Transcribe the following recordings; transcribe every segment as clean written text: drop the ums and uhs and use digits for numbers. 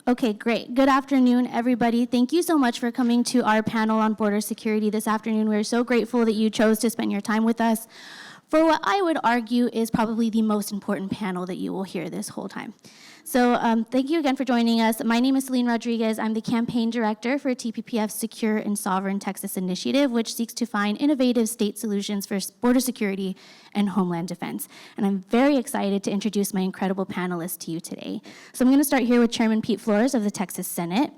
Okay, great. Good afternoon, everybody. Thank you so much for coming to our panel on border security this afternoon. We're so grateful that you chose to spend your time with us for what I would argue is probably the most important panel that you will hear this whole time. So thank you again for joining us. My name is Selene Rodriguez. I'm the campaign director for TPPF's Secure and Sovereign Texas Initiative, which seeks to find innovative state solutions for border security and homeland defense. And I'm very excited to introduce my incredible panelists to you today. So I'm going to start here with Chairman Pete Flores of the Texas Senate.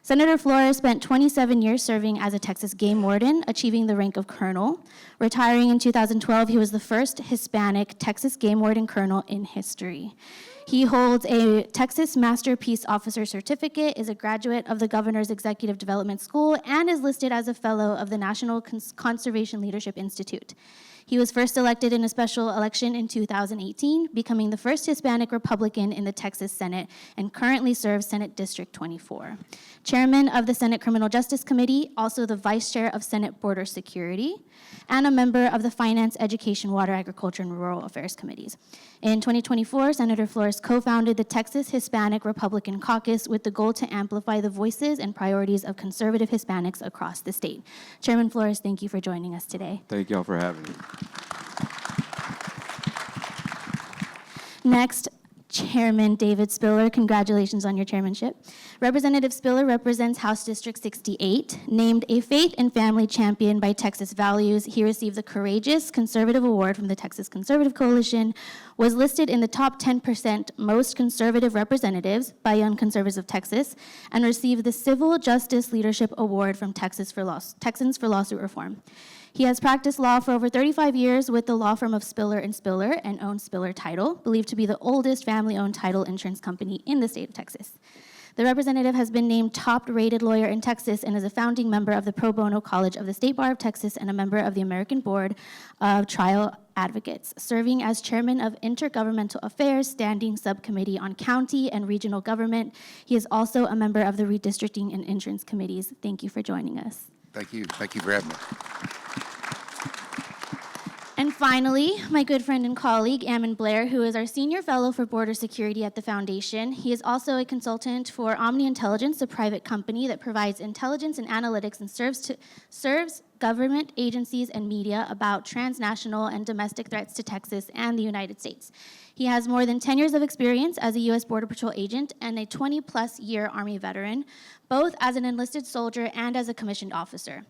Senator Flores spent 27 years serving as a Texas game warden, achieving the rank of colonel. Retiring in 2012, he was the first Hispanic Texas game warden colonel in history. He holds a Texas Master Peace Officer certificate, is a graduate of the Governor's Executive Development School, and is listed as a fellow of the National Conservation Leadership Institute. He was first elected in a special election in 2018, becoming the first Hispanic Republican in the Texas Senate, and currently serves Senate District 24. Chairman of the Senate Criminal Justice Committee, also the Vice Chair of Senate Border Security, and a member of the Finance, Education, Water, Agriculture, and Rural Affairs Committees. In 2024, Senator Flores co-founded the Texas Hispanic Republican Caucus with the goal to amplify the voices and priorities of conservative Hispanics across the state. Chairman Flores, thank you for joining us today. Thank y'all for having me. Next, Chairman David Spiller, congratulations on your chairmanship. Representative Spiller represents House District 68. Named a faith and family champion by Texas Values, he received the Courageous Conservative Award from the Texas Conservative Coalition, was listed in the top 10% most conservative representatives by Young Conservatives of Texas, and received the Civil Justice Leadership Award from Texans for Lawsuit Reform. He has practiced law for over 35 years with the law firm of Spiller & Spiller and owns Spiller Title, believed to be the oldest family-owned title insurance company in the state of Texas. The representative has been named top-rated lawyer in Texas and is a founding member of the Pro Bono College of the State Bar of Texas and a member of the American Board of Trial Advocates, serving as chairman of Intergovernmental Affairs Standing Subcommittee on County and Regional Government. He is also a member of the Redistricting and Insurance Committees. Thank you for joining us. Thank you. Thank you for having me. And finally, my good friend and colleague, Ammon Blair, who is our senior fellow for border security at the foundation. He is also a consultant for Omni Intelligence, a private company that provides intelligence and analytics and serves government agencies and media about transnational and domestic threats to Texas and the United States. He has more than 10 years of experience as a U.S. Border Patrol agent and a 20-plus year Army veteran, both as an enlisted soldier and as a commissioned officer.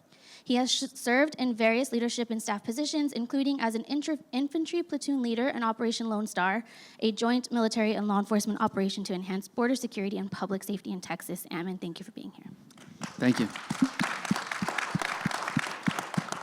He has served in various leadership and staff positions, including as an infantry platoon leader in Operation Lone Star, a joint military and law enforcement operation to enhance border security and public safety in Texas. Ammon, thank you for being here. Thank you.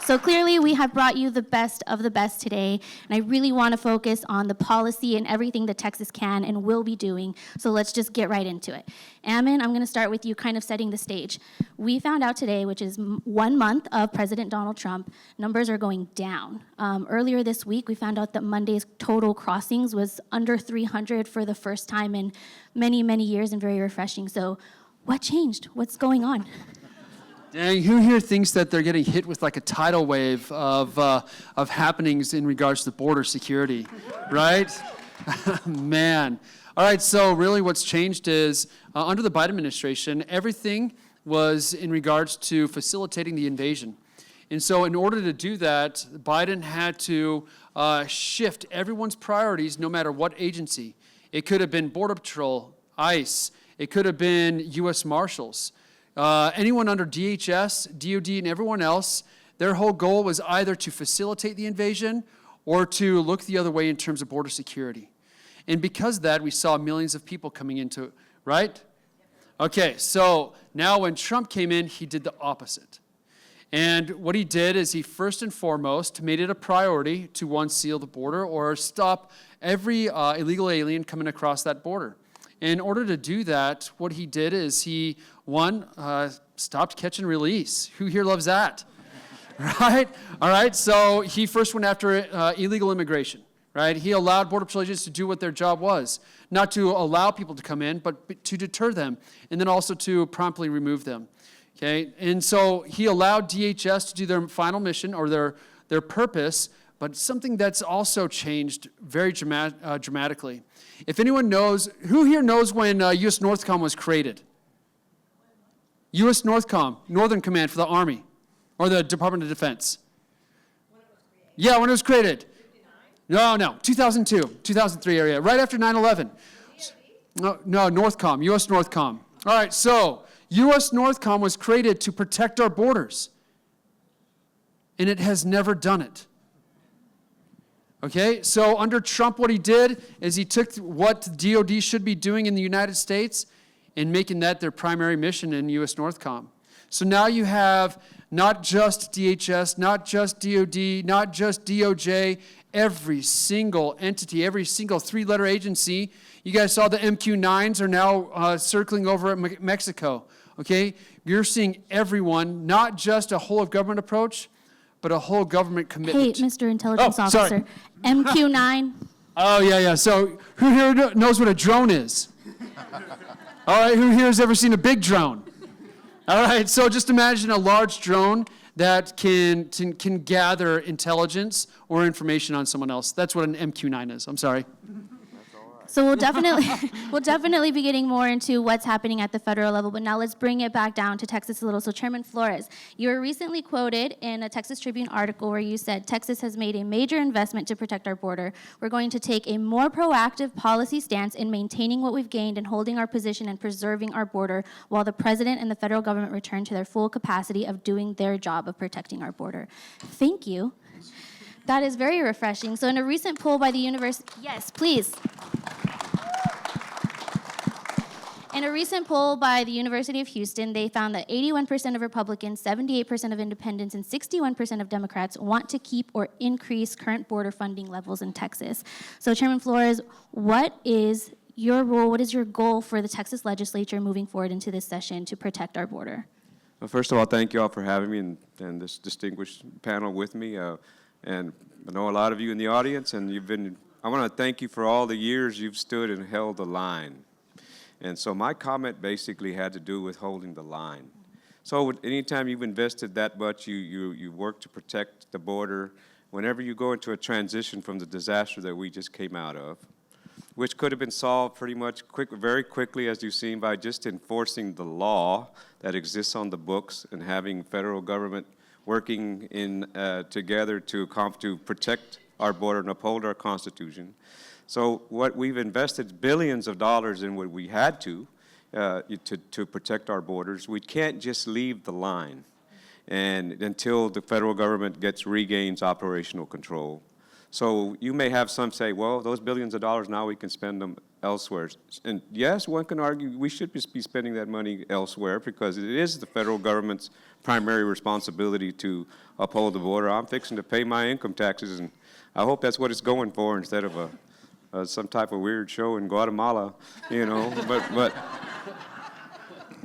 So clearly, we have brought you the best of the best today, and I really want to focus on the policy and everything that Texas can and will be doing, so let's just get right into it. Ammon, I'm going to start with you kind of setting the stage. We found out today, which is 1 month of President Donald Trump, numbers are going down. Earlier this week, we found out that Monday's total crossings was under 300 for the first time in many, many years, and very refreshing. So what changed? What's going on? Dang, who here thinks that they're getting hit with like a tidal wave of happenings in regards to border security, right? Man. All right, so really what's changed is under the Biden administration, everything was in regards to facilitating the invasion. And so in order to do that, Biden had to shift everyone's priorities no matter what agency. It could have been Border Patrol, ICE, it could have been U.S. Marshals. Anyone under DHS, DOD, and everyone else, their whole goal was either to facilitate the invasion or to look the other way in terms of border security. And because of that, we saw millions of people coming into it, right? Okay, so now when Trump came in, he did the opposite. And what he did is he first and foremost made it a priority to, one, seal the border or stop every illegal alien coming across that border. In order to do that, what he did is he, one, stopped catch and release. Who here loves that? Right? All right, so he first went after illegal immigration, right? He allowed Border Patrol agents to do what their job was, not to allow people to come in, but to deter them, and then also to promptly remove them, okay? And so he allowed DHS to do their final mission or their purpose but something that's also changed very dramatically. If anyone knows, who here knows when U.S. Northcom was created? U.S. Northcom, Northern Command for the Army, or the Department of Defense. Yeah, when it was created. 59? No, 2002, 2003 area, right after 9/11. No, Northcom, U.S. Northcom. All right, so U.S. Northcom was created to protect our borders, and it has never done it. Okay, so under Trump, what he did is he took what DOD should be doing in the United States and making that their primary mission in U.S. Northcom. So now you have not just DHS, not just DOD, not just DOJ, every single entity, every single three-letter agency. You guys saw the MQ-9s are now circling over at Mexico, okay? You're seeing everyone, not just a whole-of-government approach, but a whole government commitment. Hey, Mr. Intelligence Officer, sorry. MQ-9. Oh, yeah. So who here knows what a drone is? All right, who here has ever seen a big drone? All right, so just imagine a large drone that can gather intelligence or information on someone else. That's what an MQ-9 is. I'm sorry. So we'll definitely be getting more into what's happening at the federal level, but now let's bring it back down to Texas a little. So Chairman Flores, you were recently quoted in a Texas Tribune article where you said, Texas has made a major investment to protect our border. We're going to take a more proactive policy stance in maintaining what we've gained and holding our position and preserving our border while the president and the federal government return to their full capacity of doing their job of protecting our border. Thank you. That is very refreshing. So in a recent poll by the University, yes, please. In a recent poll by the University of Houston, they found that 81% of Republicans, 78% of independents, and 61% of Democrats want to keep or increase current border funding levels in Texas. So Chairman Flores, what is your role, what is your goal for the Texas legislature moving forward into this session to protect our border? Well, first of all, thank you all for having me and this distinguished panel with me. And I know a lot of you in the audience, and I want to thank you for all the years you've stood and held the line. And so my comment basically had to do with holding the line. So anytime you've invested that much, you work to protect the border. Whenever you go into a transition from the disaster that we just came out of, which could have been solved pretty much very quickly, as you've seen, by just enforcing the law that exists on the books and having federal government working together to protect our border and uphold our Constitution. So what we've invested billions of dollars in what we had to protect our borders. We can't just leave the line and until the federal government regains operational control. So you may have some say, well, those billions of dollars, now we can spend them elsewhere. And yes, one can argue we should be spending that money elsewhere because it is the federal government's primary responsibility to uphold the border. I'm fixing to pay my income taxes, and I hope that's what it's going for instead of some type of weird show in Guatemala, you know.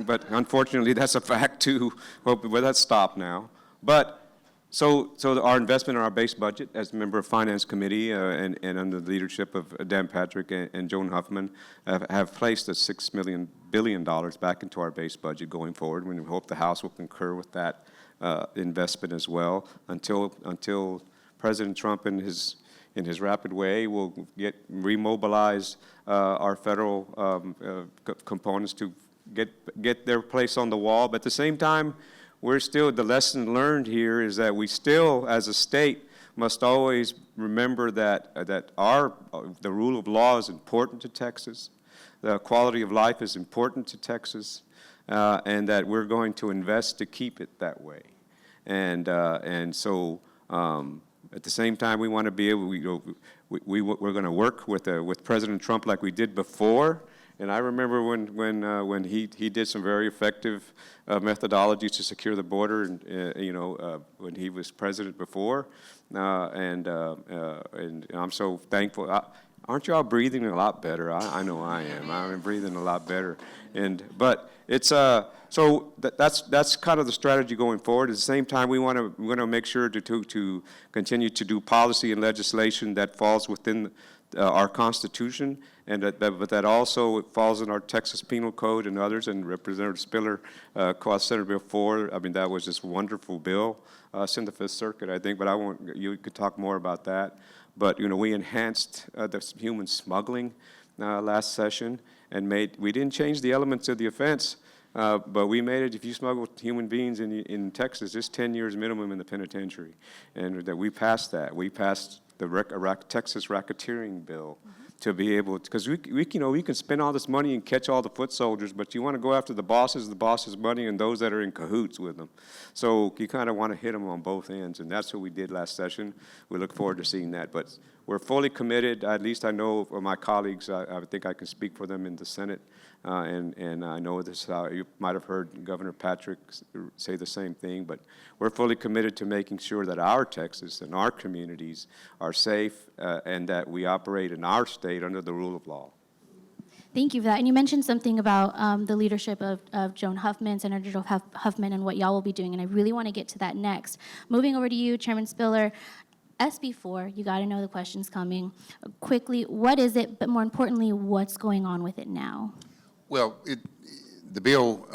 But unfortunately, that's a fact too. Well, that's stopped now. But so our investment in our base budget, as a member of Finance Committee and under the leadership of Dan Patrick and Joan Huffman, have placed $6 billion back into our base budget going forward. We hope the House will concur with that investment as well until President Trump in his rapid way will remobilize our federal components to get their place on the wall. But at the same time, the lesson learned here is that we still, as a state, must always remember that the rule of law is important to Texas, the quality of life is important to Texas, and that we're going to invest to keep it that way. And so at the same time, we want to be able, we're going to work with President Trump like we did before. And I remember when he did some very effective methodologies to secure the border, when he was president before, and I'm so thankful. Aren't you all breathing a lot better? I know I am. I'm breathing a lot better, but it's so that's kind of the strategy going forward. At the same time, we want to make sure to continue to do policy and legislation that falls within our Constitution And but that also falls in our Texas Penal Code and others, and Representative Spiller caused Senate Bill 4. I mean, that was just a wonderful bill. It's in the Fifth Circuit, I think, but you could talk more about that. But, we enhanced the human smuggling last session, and we didn't change the elements of the offense, but we made it, if you smuggle human beings in Texas, it's 10 years minimum in the penitentiary. And that we passed that. We passed the Texas racketeering bill. To be able, because we can spend all this money and catch all the foot soldiers, but you want to go after the boss's money and those that are in cahoots with them. So you kind of want to hit them on both ends, and that's what we did last session. We look forward to seeing that, but we're fully committed. At least I know of my colleagues. I think I can speak for them in the Senate, and I know this. You might have heard Governor Patrick say the same thing, but we're fully committed to making sure that our Texas and our communities are safe and that we operate in our state under the rule of law. Thank you for that. And you mentioned something about the leadership of Joan Huffman, Senator Joan Huffman, and what y'all will be doing, and I really want to get to that next. Moving over to you, Chairman Spiller. SB 4, you got to know the questions coming. Quickly, what is it, but more importantly, what's going on with it now? Well, the bill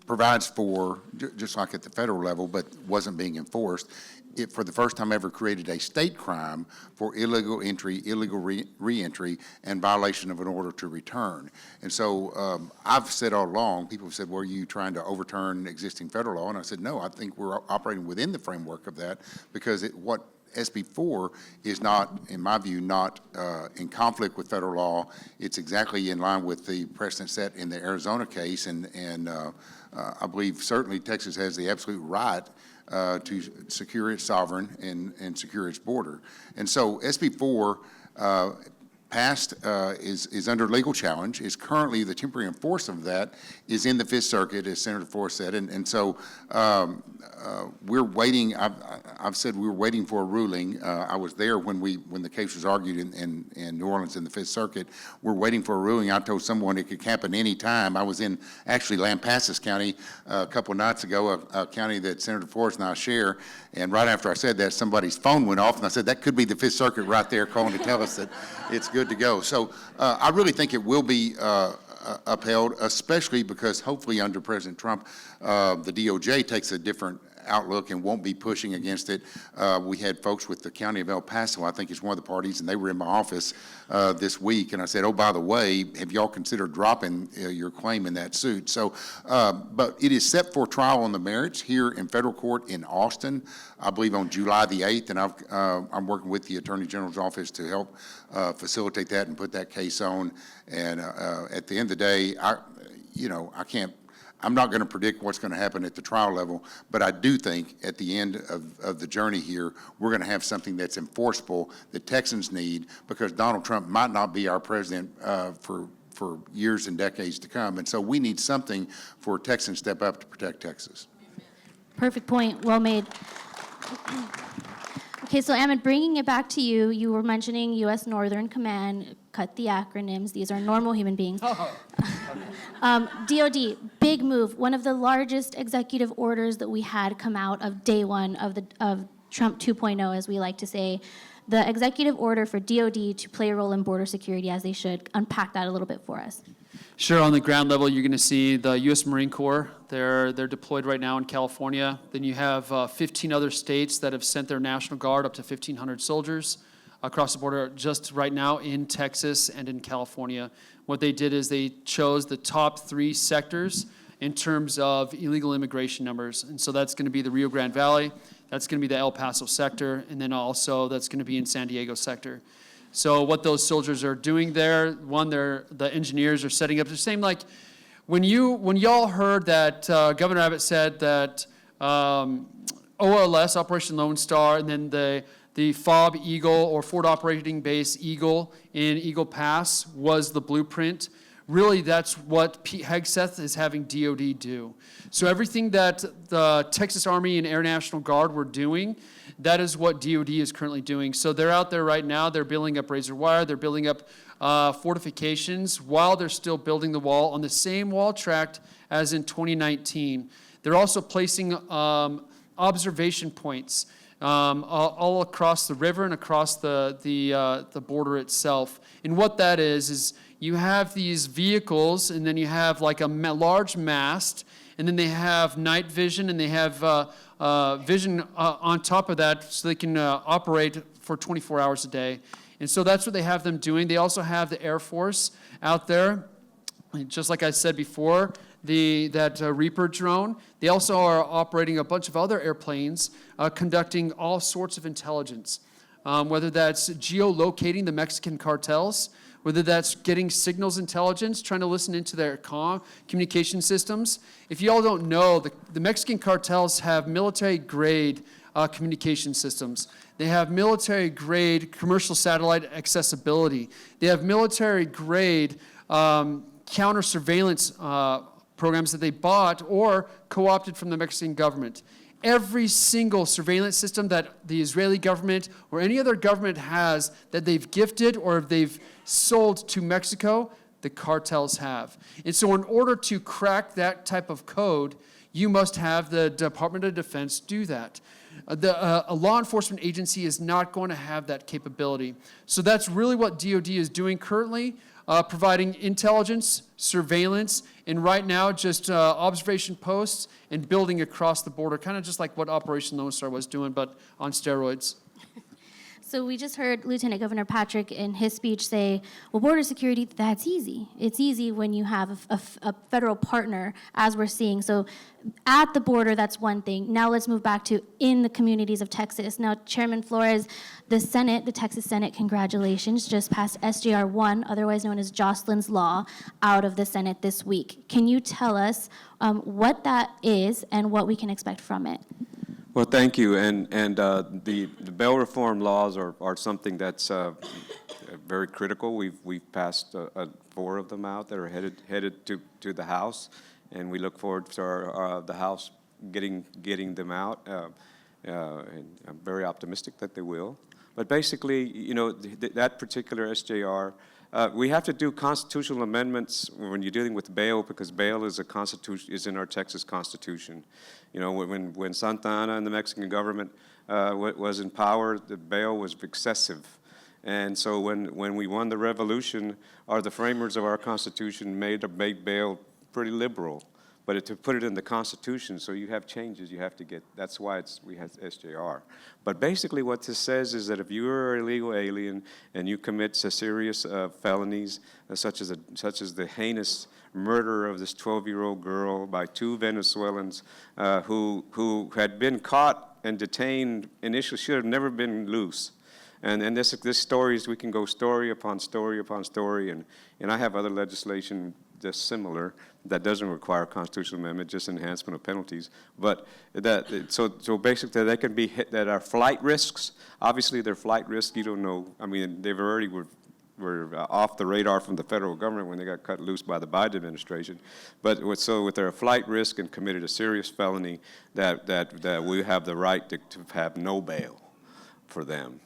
provides for, just like at the federal level, but wasn't being enforced, it for the first time ever created a state crime for illegal entry, illegal re-entry, and violation of an order to return. And so I've said all along, people have said, well, are you trying to overturn existing federal law? And I said, no, I think we're operating within the framework of that, because what SB 4 is not, in my view, not in conflict with federal law. It's exactly in line with the precedent set in the Arizona case, and I believe certainly Texas has the absolute right to secure its sovereign and secure its border. And so SB 4 passed is under legal challenge. Is currently the temporary enforcement of that is in the Fifth Circuit, as Senator Flores said, and so we're waiting. I've said we're waiting for a ruling. I was there when the case was argued in New Orleans in the Fifth Circuit. We're waiting for a ruling. I told someone it could happen any time. I was in actually Lampasas County a couple of nights ago, a county that Senator Flores and I share. And right after I said that, somebody's phone went off, and I said that could be the Fifth Circuit right there calling to tell us that it's good to go. So I really think it will be upheld, especially because hopefully under President Trump, the DOJ takes a different outlook and won't be pushing against it. We had folks with the County of El Paso, I think is one of the parties, and they were in my office this week, and I said, oh, by the way, have y'all considered dropping your claim in that suit? So, but it is set for trial on the merits here in federal court in Austin, I believe on July the 8th, and I'm working with the Attorney General's office to help facilitate that and put that case on. And at the end of the day, I'm not going to predict what's going to happen at the trial level, but I do think at the end of the journey here, we're going to have something that's enforceable that Texans need, because Donald Trump might not be our president for years and decades to come. And so we need something for Texans to step up to protect Texas. Perfect point. Well made. Okay, so Ammon, bringing it back to you, you were mentioning U.S. Northern Command, cut the acronyms, these are normal human beings. DOD, big move, one of the largest executive orders that we had come out of day one of Trump 2.0, as we like to say. The executive order for DOD to play a role in border security as they should. Unpack that a little bit for us. Sure, on the ground level, you're going to see the U.S. Marine Corps. They're deployed right now in California. Then you have 15 other states that have sent their National Guard, up to 1,500 soldiers across the border just right now in Texas and in California. What they did is they chose the top 3 sectors in terms of illegal immigration numbers. And so that's going to be the Rio Grande Valley, that's going to be the El Paso sector, and then also that's going to be in San Diego sector. So what those soldiers are doing there, one, the engineers are setting up the same, like when y'all heard that Governor Abbott said that OLS, Operation Lone Star, and then the FOB Eagle or Forward Operating Base Eagle in Eagle Pass was the blueprint. Really, that's what Pete Hegseth is having DOD do. So everything that the Texas Army and Air National Guard were doing, that is what DOD is currently doing. So they're out there right now. They're building up razor wire. They're building up fortifications while they're still building the wall on the same wall tract as in 2019. They're also placing observation points. all across the river and across the border itself. And what that is you have these vehicles, and then you have like a large mast, and then they have night vision, and they have vision on top of that, so they can operate for 24 hours a day. And so that's what they have them doing. They also have the Air Force out there, just like I said before, that Reaper drone. They also are operating a bunch of other airplanes, conducting all sorts of intelligence, whether that's geolocating the Mexican cartels, whether that's getting signals intelligence, trying to listen into their communication systems. If you all don't know, the Mexican cartels have military-grade communication systems. They have military-grade commercial satellite accessibility. They have military-grade counter-surveillance programs that they bought or co-opted from the Mexican government. Every single surveillance system that the Israeli government or any other government has that they've gifted or they've sold to Mexico, the cartels have. And so in order to crack that type of code, you must have the Department of Defense do that. A law enforcement agency is not going to have that capability. So that's really what DoD is doing currently, providing intelligence, surveillance, and right now just observation posts and building across the border, kind of just like what Operation Lone Star was doing, but on steroids. So we just heard Lieutenant Governor Patrick in his speech say, well, border security, that's easy. It's easy when you have a federal partner, as we're seeing. So at the border, that's one thing. Now let's move back to in the communities of Texas. Now, Chairman Flores, the Senate, the Texas Senate, congratulations, just passed SJR 1, otherwise known as Jocelyn's Law, out of the Senate this week. Can you tell us what that is and what we can expect from it? Well, thank you. And the bail reform laws are something that's very critical. We've passed 4 of them out that are headed to the House, and we look forward to the House getting them out. And I'm very optimistic that they will. But basically, you know, that particular SJR. We have to do constitutional amendments when you're dealing with bail, because bail is in our Texas Constitution. You know, when Santa Anna and the Mexican government was in power, the bail was excessive. And so when we won the revolution, the framers of our Constitution made bail pretty liberal. But to put it in the Constitution, so you have changes you have to get. That's why we have SJR. But basically what this says is that if you are an illegal alien and you commit serious felonies, such as the heinous murder of this 12-year-old girl by 2 Venezuelans who had been caught and detained initially, should have never been loose. And this stories, we can go story upon story upon story, and I have other legislation just similar that doesn't require a constitutional amendment, just enhancement of penalties. But so basically they can be hit, that are flight risks. Obviously they're flight risks, you don't know. I mean, they've already were off the radar from the federal government when they got cut loose by the Biden administration. But with their flight risk and committed a serious felony, that we have the right to have no bail for them.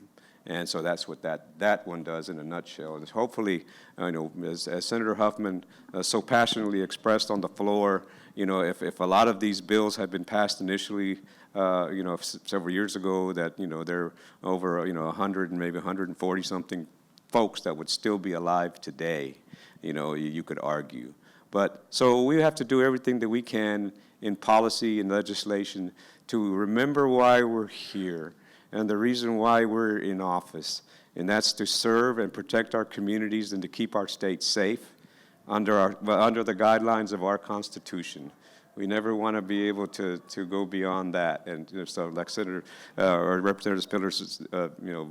And so that's what that one does in a nutshell. And hopefully, as Senator Huffman so passionately expressed on the floor, if a lot of these bills had been passed initially, several years ago, that there are over 100 and maybe 140 something folks that would still be alive today. You could argue. But so we have to do everything that we can in policy and legislation to remember why we're here and the reason why we're in office, and that's to serve and protect our communities and to keep our state safe under the guidelines of our Constitution. We never want to be able to go beyond that. And so, like Senator or Representative Spiller's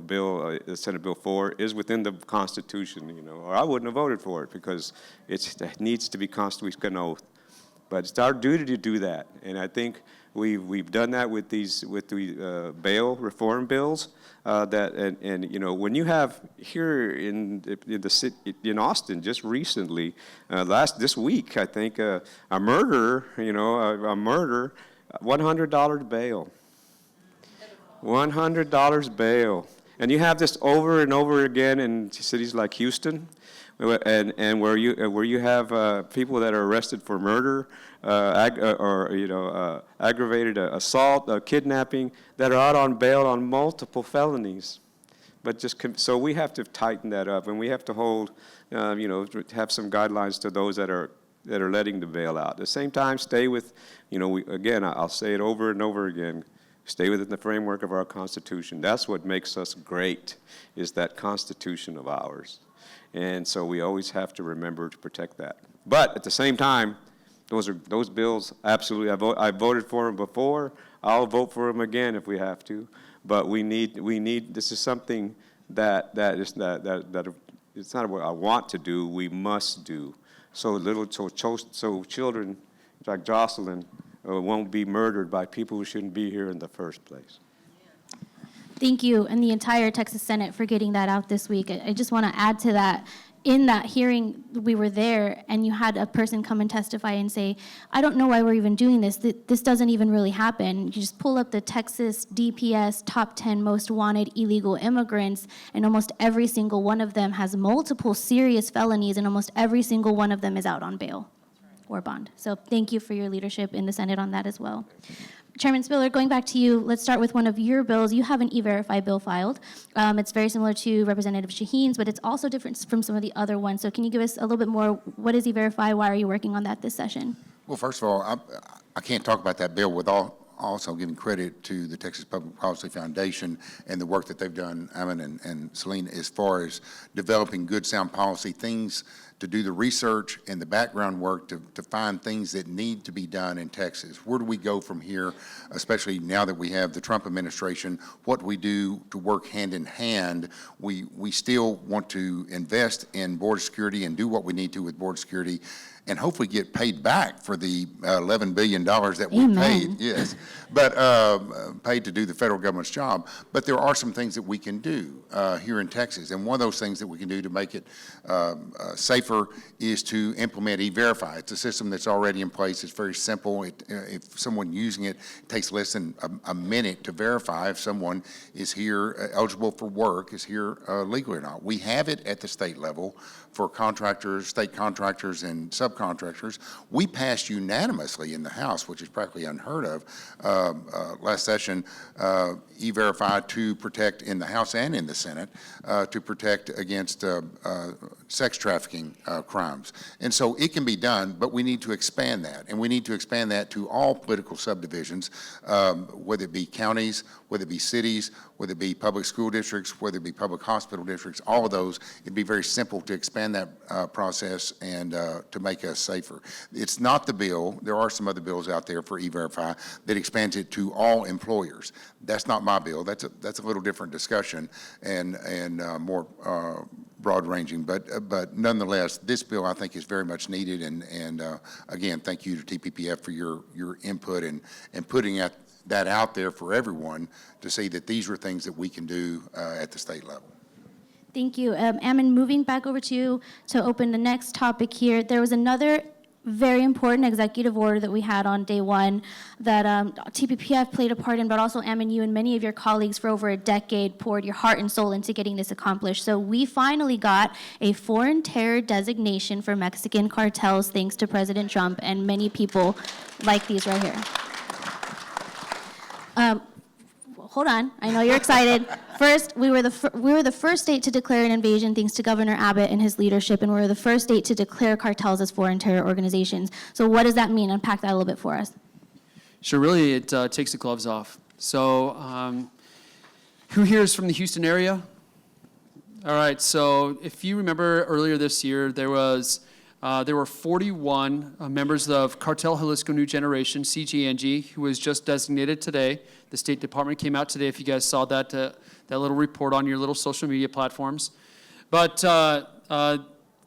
bill, Senate Bill 4, is within the Constitution. Or I wouldn't have voted for it because it needs to be constitutional oath. But it's our duty to do that, and I think we've done that with the bail reform bills. When you have here in the city in Austin just recently, this week I think a murder, $100 bail, $100 bail, and you have this over and over again in cities like Houston. And where you have people that are arrested for murder, aggravated assault, kidnapping, that are out on bail on multiple felonies. But so we have to tighten that up, and we have to hold, have some guidelines to those that are letting the bail out. At the same time, stay with, I'll say it over and over again, stay within the framework of our Constitution. That's what makes us great, is that Constitution of ours. And so we always have to remember to protect that. But at the same time, those bills, absolutely, I voted for them before. I'll vote for them again if we have to. But we need. This is something that it's not what I want to do. We must do. So children like Jocelyn won't be murdered by people who shouldn't be here in the first place. Thank you, and the entire Texas Senate for getting that out this week. I just want to add to that. In that hearing, we were there, and you had a person come and testify and say, I don't know why we're even doing this. This doesn't even really happen. You just pull up the Texas DPS top 10 most wanted illegal immigrants, and almost every single one of them has multiple serious felonies, and almost every single one of them is out on bail or bond. So thank you for your leadership in the Senate on that as well. Chairman Spiller, going back to you, let's start with one of your bills. You have an E-Verify bill filed. It's very similar to Representative Shaheen's, but it's also different from some of the other ones. So can you give us a little bit more? What is E-Verify? Why are you working on that this session? Well, first of all, I can't talk about that bill without also giving credit to the Texas Public Policy Foundation and the work that they've done, Ammon and Selene, as far as developing good, sound policy, things to do the research and the background work to find things that need to be done in Texas. Where do we go from here, especially now that we have the Trump administration? What do we do to work hand in hand? We still want to invest in border security and do what we need to with border security, and hopefully get paid back for the $11 billion that we paid, yes, but paid to do the federal government's job. But there are some things that we can do here in Texas, and one of those things that we can do to make it safer is to implement E-Verify. It's a system that's already in place. It's very simple. If someone using it, it takes less than a minute to verify if someone is here eligible for work, is here legally or not. We have it at the state level for contractors, state contractors, and subcontractors. We passed unanimously in the House, which is practically unheard of, last session, E-Verify to protect in the House and in the Senate, to protect against sex trafficking crimes. And so it can be done, but we need to expand that. And we need to expand that to all political subdivisions, whether it be counties, whether it be cities, whether it be public school districts, whether it be public hospital districts, all of those. It'd be very simple to expand that process and to make us safer. It's not the bill. There are some other bills out there for E-Verify that expands it to all employers. That's not my bill. That's a little different discussion and more broad-ranging. But nonetheless, this bill I think is very much needed. And again, thank you to TPPF for your input and putting that out there for everyone to see that these are things that we can do at the state level. Thank you. Ammon, moving back over to you to open the next topic here. There was another very important executive order that we had on day one that TPPF played a part in, but also Ammon, you and many of your colleagues for over a decade poured your heart and soul into getting this accomplished. So we finally got a foreign terror designation for Mexican cartels thanks to President Trump and many people like these right here. Hold on, I know you're excited. First, we were the first state to declare an invasion thanks to Governor Abbott and his leadership, and we were the first state to declare cartels as foreign terror organizations. So what does that mean? Unpack that a little bit for us. Sure, really, it takes the gloves off. So who here is from the Houston area? All right, so if you remember earlier this year, there were 41 members of Cartel Jalisco New Generation, CGNG, who was just designated today. The State Department came out today, if you guys saw that little report on your little social media platforms. But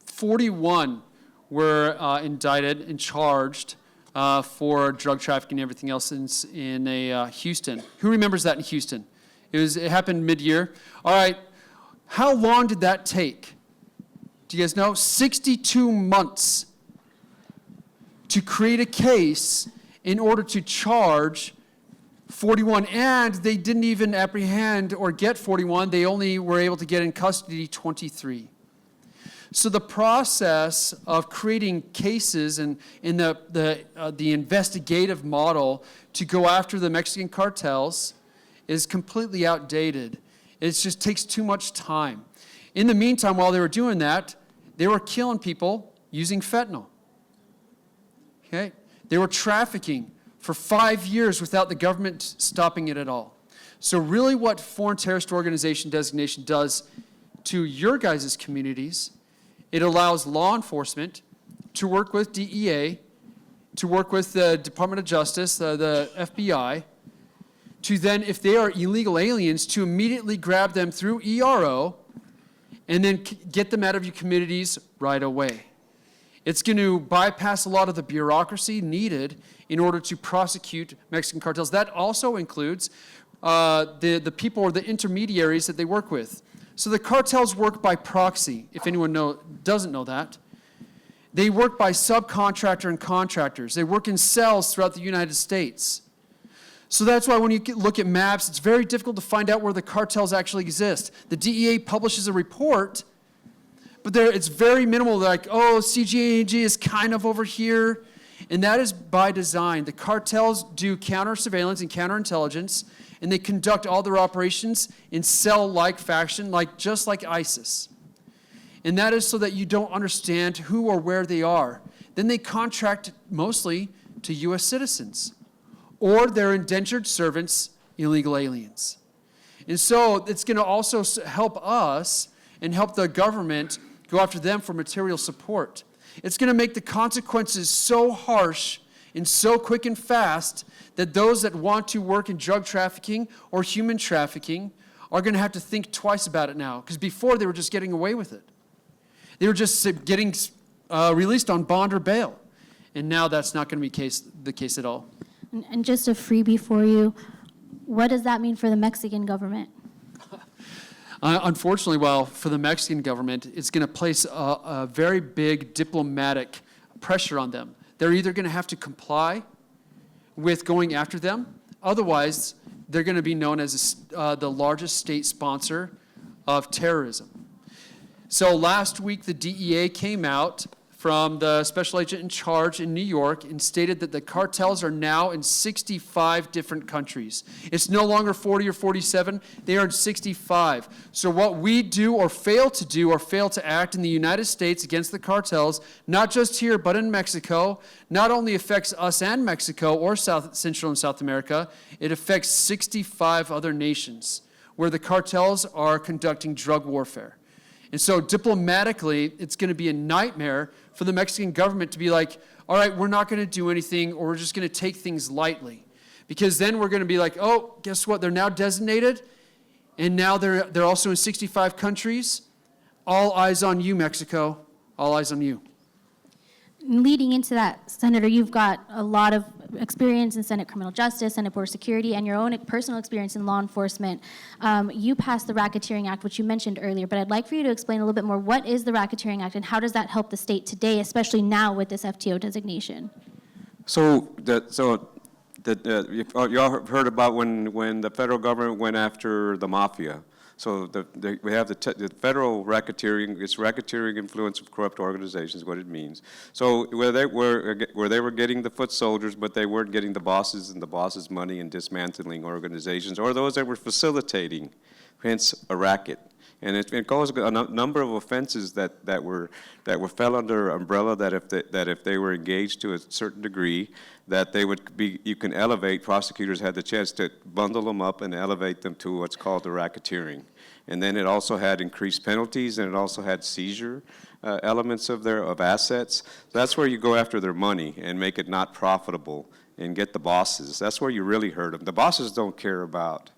41 were indicted and charged for drug trafficking and everything else in Houston. Who remembers that in Houston? It happened mid-year. All right, how long did that take? Do you guys know? 62 months to create a case in order to charge 41, and they didn't even apprehend or get 41. They only were able to get in custody 23. So the process of creating cases and in the investigative model to go after the Mexican cartels is completely outdated. It just takes too much time. In the meantime, while they were doing that, they were killing people using fentanyl. Okay? They were trafficking for 5 years without the government stopping it at all. So really what foreign terrorist organization designation does to your guys' communities, it allows law enforcement to work with DEA, to work with the Department of Justice, the FBI, to then, if they are illegal aliens, to immediately grab them through ERO and then get them out of your communities right away. It's going to bypass a lot of the bureaucracy needed in order to prosecute Mexican cartels. That also includes the people or the intermediaries that they work with. So the cartels work by proxy, if anyone doesn't know that. They work by subcontractor and contractors. They work in cells throughout the United States. So that's why when you look at maps, it's very difficult to find out where the cartels actually exist. The DEA publishes a report, but it's very minimal. They're like, oh, CGAG is kind of over here. And that is by design. The cartels do counter-surveillance and counterintelligence, and they conduct all their operations in cell-like fashion, just like ISIS. And that is so that you don't understand who or where they are. Then they contract mostly to U.S. citizens, or their indentured servants, illegal aliens. And so it's going to also help us and help the government go after them for material support. It's going to make the consequences so harsh and so quick and fast that those that want to work in drug trafficking or human trafficking are going to have to think twice about it now, because before they were just getting away with it. They were just getting released on bond or bail. And now that's not going to be the case at all. And just a freebie for you, what does that mean for the Mexican government? Unfortunately, for the Mexican government, it's going to place a very big diplomatic pressure on them. They're either going to have to comply with going after them, otherwise they're going to be known as the largest state sponsor of terrorism. So last week, the DEA came out from the special agent in charge in New York and stated that the cartels are now in 65 different countries. It's no longer 40 or 47, they are in 65. So what we do or fail to act in the United States against the cartels, not just here but in Mexico, not only affects us and Mexico or Central and South America, it affects 65 other nations where the cartels are conducting drug warfare. And so diplomatically, it's going to be a nightmare for the Mexican government to be like, all right, we're not going to do anything, or we're just going to take things lightly. Because then we're going to be like, oh, guess what? They're now designated, and now they're also in 65 countries. All eyes on you, Mexico. All eyes on you. Leading into that, Senator, you've got a lot of experience in Senate criminal justice, Senate border security, and your own personal experience in law enforcement. You passed the Racketeering Act, which you mentioned earlier, but I'd like for you to explain a little bit more. What is the Racketeering Act, and how does that help the state today, especially now with this FTO designation? So you all heard about when the federal government went after the mafia. So we have the federal racketeering. It's racketeering influence of corrupt organizations, what it means. So where they were getting the foot soldiers, but they weren't getting the bosses and the bosses' money and dismantling organizations, or those that were facilitating, hence a racket. And it caused a number of offenses that fell under umbrella that if they were engaged to a certain degree, that they would be, you can elevate, prosecutors had the chance to bundle them up and elevate them to what's called the racketeering. And then it also had increased penalties, and it also had seizure elements of assets. That's where you go after their money and make it not profitable and get the bosses. That's where you really hurt them. The bosses don't care about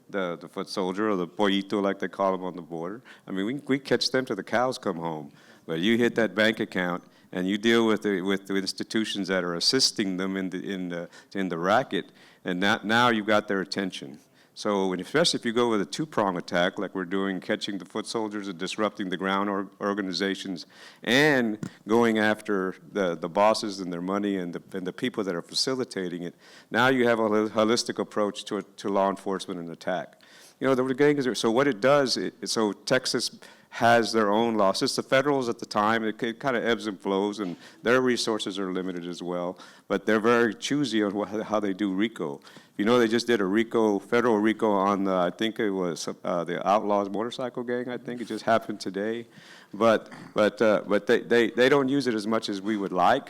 the foot soldier or the pollito, like they call them on the border. I mean, we catch them till the cows come home. But you hit that bank account and you deal with the institutions that are assisting them in the racket, and now you've got their attention. So, and especially if you go with a two-prong attack, like we're doing, catching the foot soldiers and disrupting the ground organizations, and going after the bosses and their money and the people that are facilitating it, now you have a holistic approach to law enforcement and attack. the gang is, so what it does, so Texas has their own laws. It's the federals at the time, it kind of ebbs and flows, and their resources are limited as well, but they're very choosy on how they do RICO. You know, they just did a federal RICO on I think it was the Outlaws motorcycle gang, I think it just happened today. But they don't use it as much as we would like.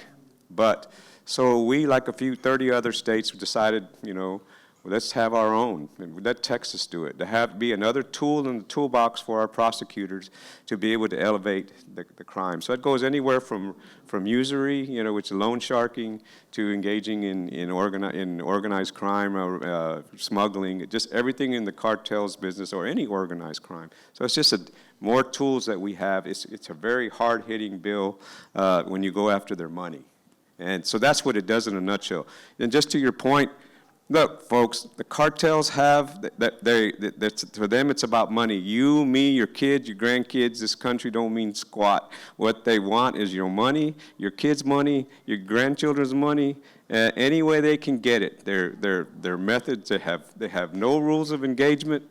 But so we, like 30 other states, decided, let's have our own, and let Texas do it. To be another tool in the toolbox for our prosecutors to be able to elevate the crime. So it goes anywhere from usury, which is loan sharking, to engaging in organized crime, or smuggling, just everything in the cartel's business or any organized crime. So it's just more tools that we have. It's a very hard-hitting bill when you go after their money. And so that's what it does in a nutshell. And just to your point, look, folks, the cartels have, for them it's about money. You, me, your kids, your grandkids, this country don't mean squat. What they want is your money, your kids' money, your grandchildren's money, any way they can get it. Their methods, they have no rules of engagement,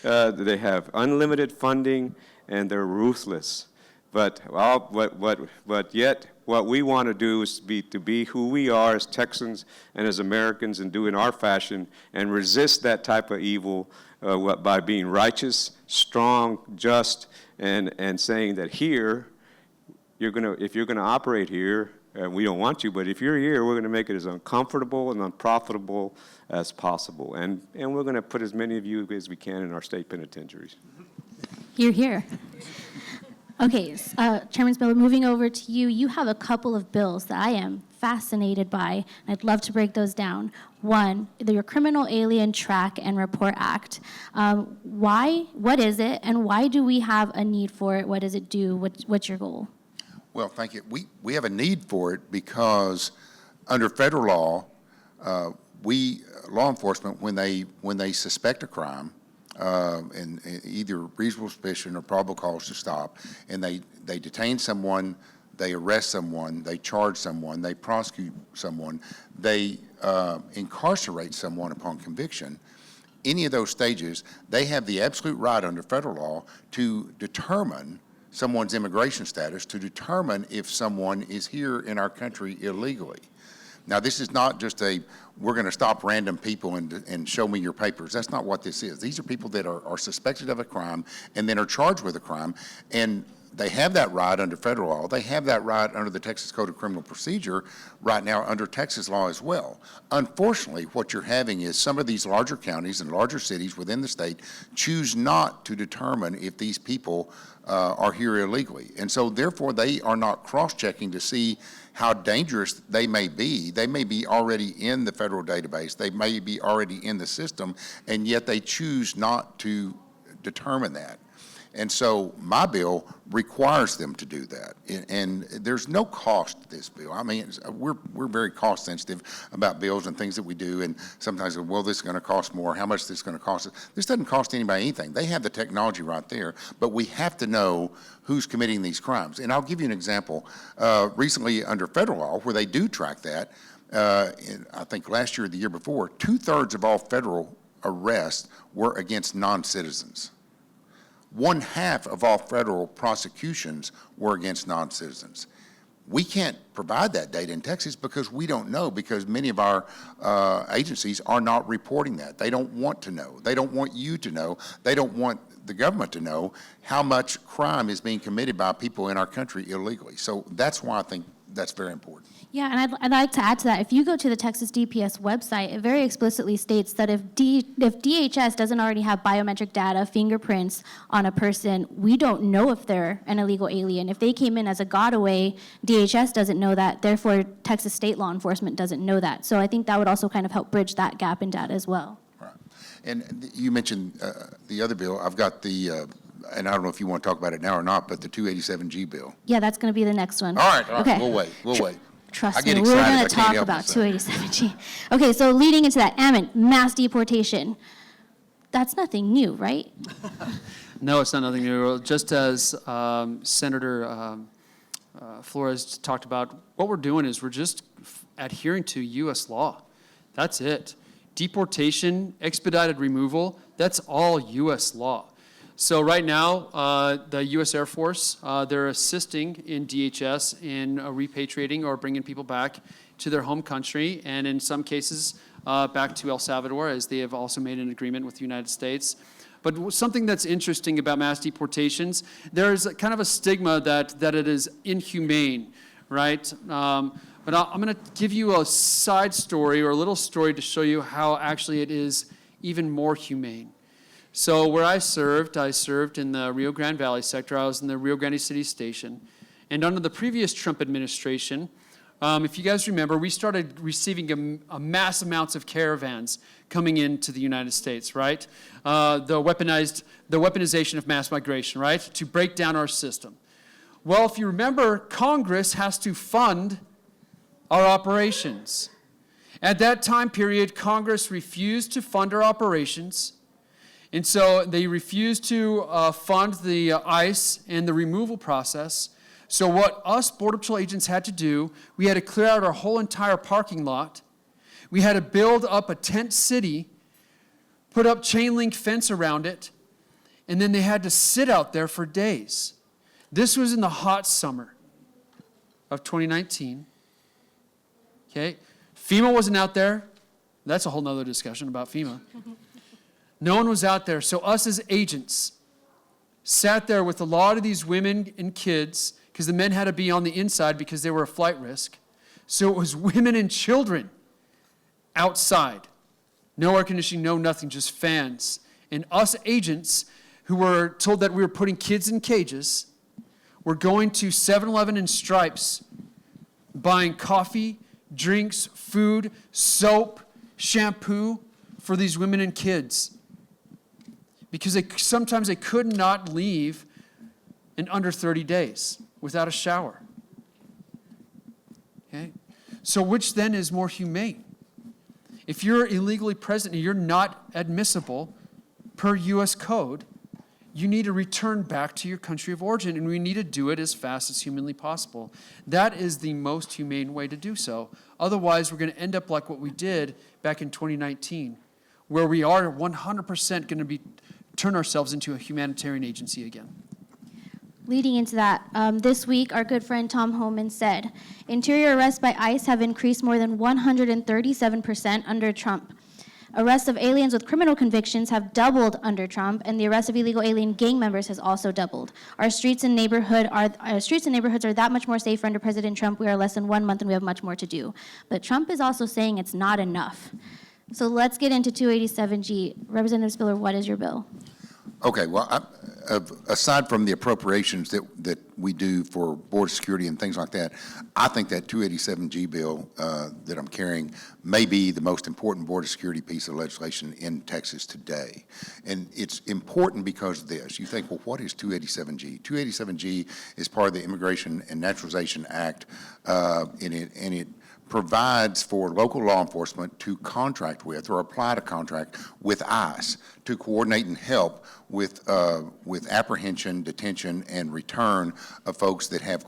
they have unlimited funding, and they're ruthless. But yet, what we want to do is to be who we are as Texans and as Americans, and do in our fashion and resist that type of evil by being righteous, strong, just, and saying that here, if you're gonna operate here, we don't want you, but if you're here, we're gonna make it as uncomfortable and unprofitable as possible, and we're gonna put as many of you as we can in our state penitentiaries. Hear, hear. Okay, Chairman Spiller, moving over to you. You have a couple of bills that I am fascinated by, and I'd love to break those down. One, your Criminal Alien Track and Report Act. What is it, and why do we have a need for it? What does it do? What's your goal? Well, thank you. We have a need for it because under federal law, law enforcement, when they suspect a crime, and either reasonable suspicion or probable cause to stop, and they detain someone, they arrest someone, they charge someone, they prosecute someone, they incarcerate someone upon conviction, any of those stages, they have the absolute right under federal law to determine someone's immigration status, to determine if someone is here in our country illegally. Now, this is not just we're going to stop random people and show me your papers. That's not what this is. These are people that are suspected of a crime and then are charged with a crime, and they have that right under federal law. They have that right under the Texas Code of Criminal Procedure right now under Texas law as well. Unfortunately, what you're having is some of these larger counties and larger cities within the state choose not to determine if these people are here illegally. And so therefore they are not cross-checking to see how dangerous they may be. They may be already in the federal database. They may be already in the system, and yet they choose not to determine that. And so my bill requires them to do that. And there's no cost to this bill. I mean, we're very cost sensitive about bills and things that we do. And sometimes, well, this is going to cost more. How much is this going to cost us? This doesn't cost anybody anything. They have the technology right there, but we have to know who's committing these crimes. And I'll give you an example. Recently under federal law, where they do track that, I think last year or the year before, 2/3 of all federal arrests were against non-citizens. 1/2 of all federal prosecutions were against non-citizens. We can't provide that data in Texas because we don't know, because many of our agencies are not reporting that. They don't want to know. They don't want you to know. They don't want the government to know how much crime is being committed by people in our country illegally. So that's why I think that's very important. Yeah, and I'd like to add to that. If you go to the Texas DPS website, it very explicitly states that if DHS doesn't already have biometric data, fingerprints on a person, we don't know if they're an illegal alien. If they came in as a gotaway, DHS doesn't know that. Therefore, Texas state law enforcement doesn't know that. So I think that would also kind of help bridge that gap in data as well. Right. And you mentioned the other bill. I've got and I don't know if you want to talk about it now or not, but the 287G bill. Yeah, that's going to be the next one. All right. Okay. We'll wait. Trust me, we're going to talk about 287G. Okay, so leading into that, Ammon, mass deportation. That's nothing new, right? No, it's not nothing new. Just as Senator Flores talked about, what we're doing is we're just adhering to U.S. law. That's it. Deportation, expedited removal, that's all U.S. law. So right now, the U.S. Air Force, they're assisting in DHS in repatriating or bringing people back to their home country, and in some cases, back to El Salvador, as they have also made an agreement with the United States. But something that's interesting about mass deportations, there's kind of a stigma that it is inhumane, right? But I'm going to give you a side story or a little story to show you how actually it is even more humane. So where I served in the Rio Grande Valley sector. I was in the Rio Grande City Station. And under the previous Trump administration, if you guys remember, we started receiving a mass amounts of caravans coming into the United States, right? The weaponization of mass migration, right? To break down our system. Well, if you remember, Congress has to fund our operations. At that time period, Congress refused to fund our operations. And so they refused to fund the ICE and the removal process. So what us Border Patrol agents had to do, we had to clear out our whole entire parking lot. We had to build up a tent city, put up chain link fence around it, and then they had to sit out there for days. This was in the hot summer of 2019. Okay? FEMA wasn't out there. That's a whole nother discussion about FEMA. No one was out there. So us as agents sat there with a lot of these women and kids, because the men had to be on the inside because they were a flight risk. So it was women and children outside. No air conditioning, no nothing, just fans. And us agents who were told that we were putting kids in cages were going to 7-Eleven and Stripes, buying coffee, drinks, food, soap, shampoo for these women and kids. Because sometimes they could not leave in under 30 days without a shower. Okay? So which then is more humane? If you're illegally present and you're not admissible per U.S. code, you need to return back to your country of origin, and we need to do it as fast as humanly possible. That is the most humane way to do so. Otherwise, we're going to end up like what we did back in 2019, where we are 100% going to turn ourselves into a humanitarian agency again. Leading into that, this week, our good friend Tom Homan said, interior arrests by ICE have increased more than 137% under Trump. Arrests of aliens with criminal convictions have doubled under Trump, and the arrest of illegal alien gang members has also doubled. Our streets and neighborhoods are that much more safer under President Trump. We are less than 1 month, and we have much more to do. But Trump is also saying it's not enough. So let's get into 287G. Representative Spiller, what is your bill? Okay, well, aside from the appropriations that we do for border security and things like that, I think that 287G bill that I'm carrying may be the most important border security piece of legislation in Texas today. And it's important because of this. You think, well, what is 287G? 287G is part of the Immigration and Naturalization Act, and it provides for local law enforcement to contract with or apply to contract with ICE to coordinate and help with apprehension, detention, and return of folks that have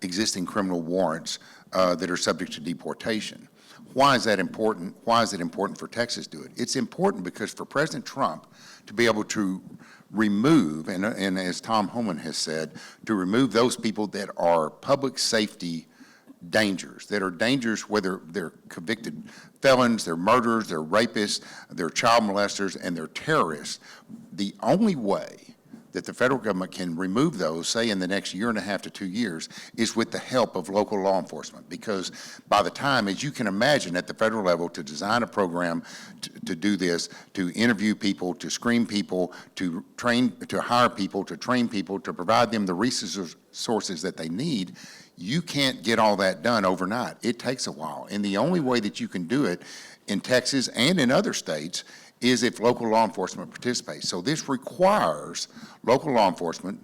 existing criminal warrants that are subject to deportation. Why is that important? Why is it important for Texas to do it? It's important because for President Trump to be able to remove, and as Tom Homan has said, to remove those people that are public safety dangers, that are dangerous whether they're convicted felons, they're murderers, they're rapists, they're child molesters, and they're terrorists. The only way that the federal government can remove those, say in the next 1.5 to 2 years, is with the help of local law enforcement. Because by the time, as you can imagine, at the federal level, to design a program to do this, to interview people, to screen people, to hire people, to train people, to provide them the resources that they need, you can't get all that done overnight. It takes a while. And the only way that you can do it in Texas and in other states is if local law enforcement participates. So this requires local law enforcement,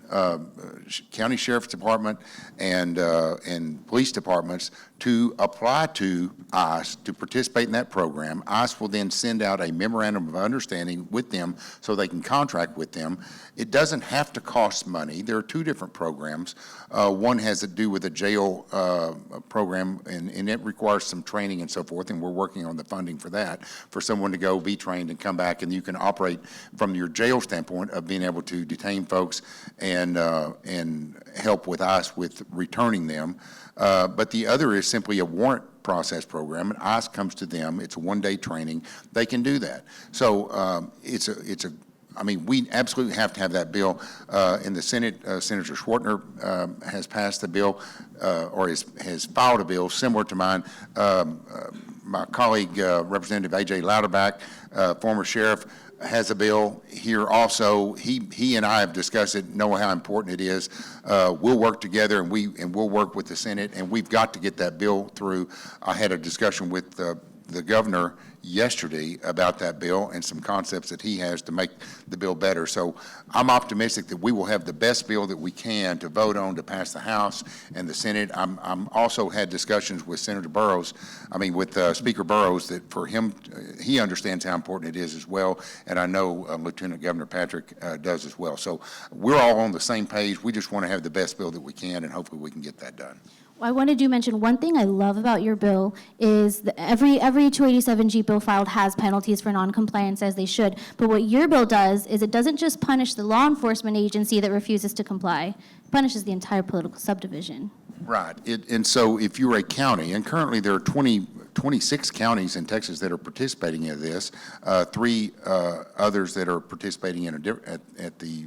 county sheriff's department and police departments to apply to ICE to participate in that program. ICE will then send out a memorandum of understanding with them so they can contract with them. It doesn't have to cost money. There are two different programs. One has to do with a jail program, and it requires some training and so forth, and we're working on the funding for that, for someone to go be trained and come back, and you can operate from your jail standpoint of being able to detain folks and help with ICE with returning them. But the other is simply a warrant process program, and ICE comes to them. It's a one-day training. They can do that. So I mean, we absolutely have to have that bill. In the Senate, Senator Schwartner has passed the bill, or has filed a bill similar to mine. My colleague, Representative A.J. Louderback, former sheriff, has a bill here also. He and I have discussed it, know how important it is. We'll work together, and we'll work with the Senate, and we've got to get that bill through. I had a discussion with the governor yesterday about that bill and some concepts that he has to make the bill better. So I'm optimistic that we will have the best bill that we can to vote on to pass the House and the Senate. I'm also had discussions with Senator Burrows, with Speaker Burrows, that for him, he understands how important it is as well, and I know Lieutenant Governor Patrick does as well. So we're all on the same page. We just want to have the best bill that we can, and hopefully we can get that done. I wanted to mention one thing I love about your bill is that every 287G bill filed has penalties for noncompliance, as they should. But what your bill does is it doesn't just punish the law enforcement agency that refuses to comply. It punishes the entire political subdivision. Right. And so if you're a county, and currently there are 26 counties in Texas that are participating in this, 3 others that are participating in at the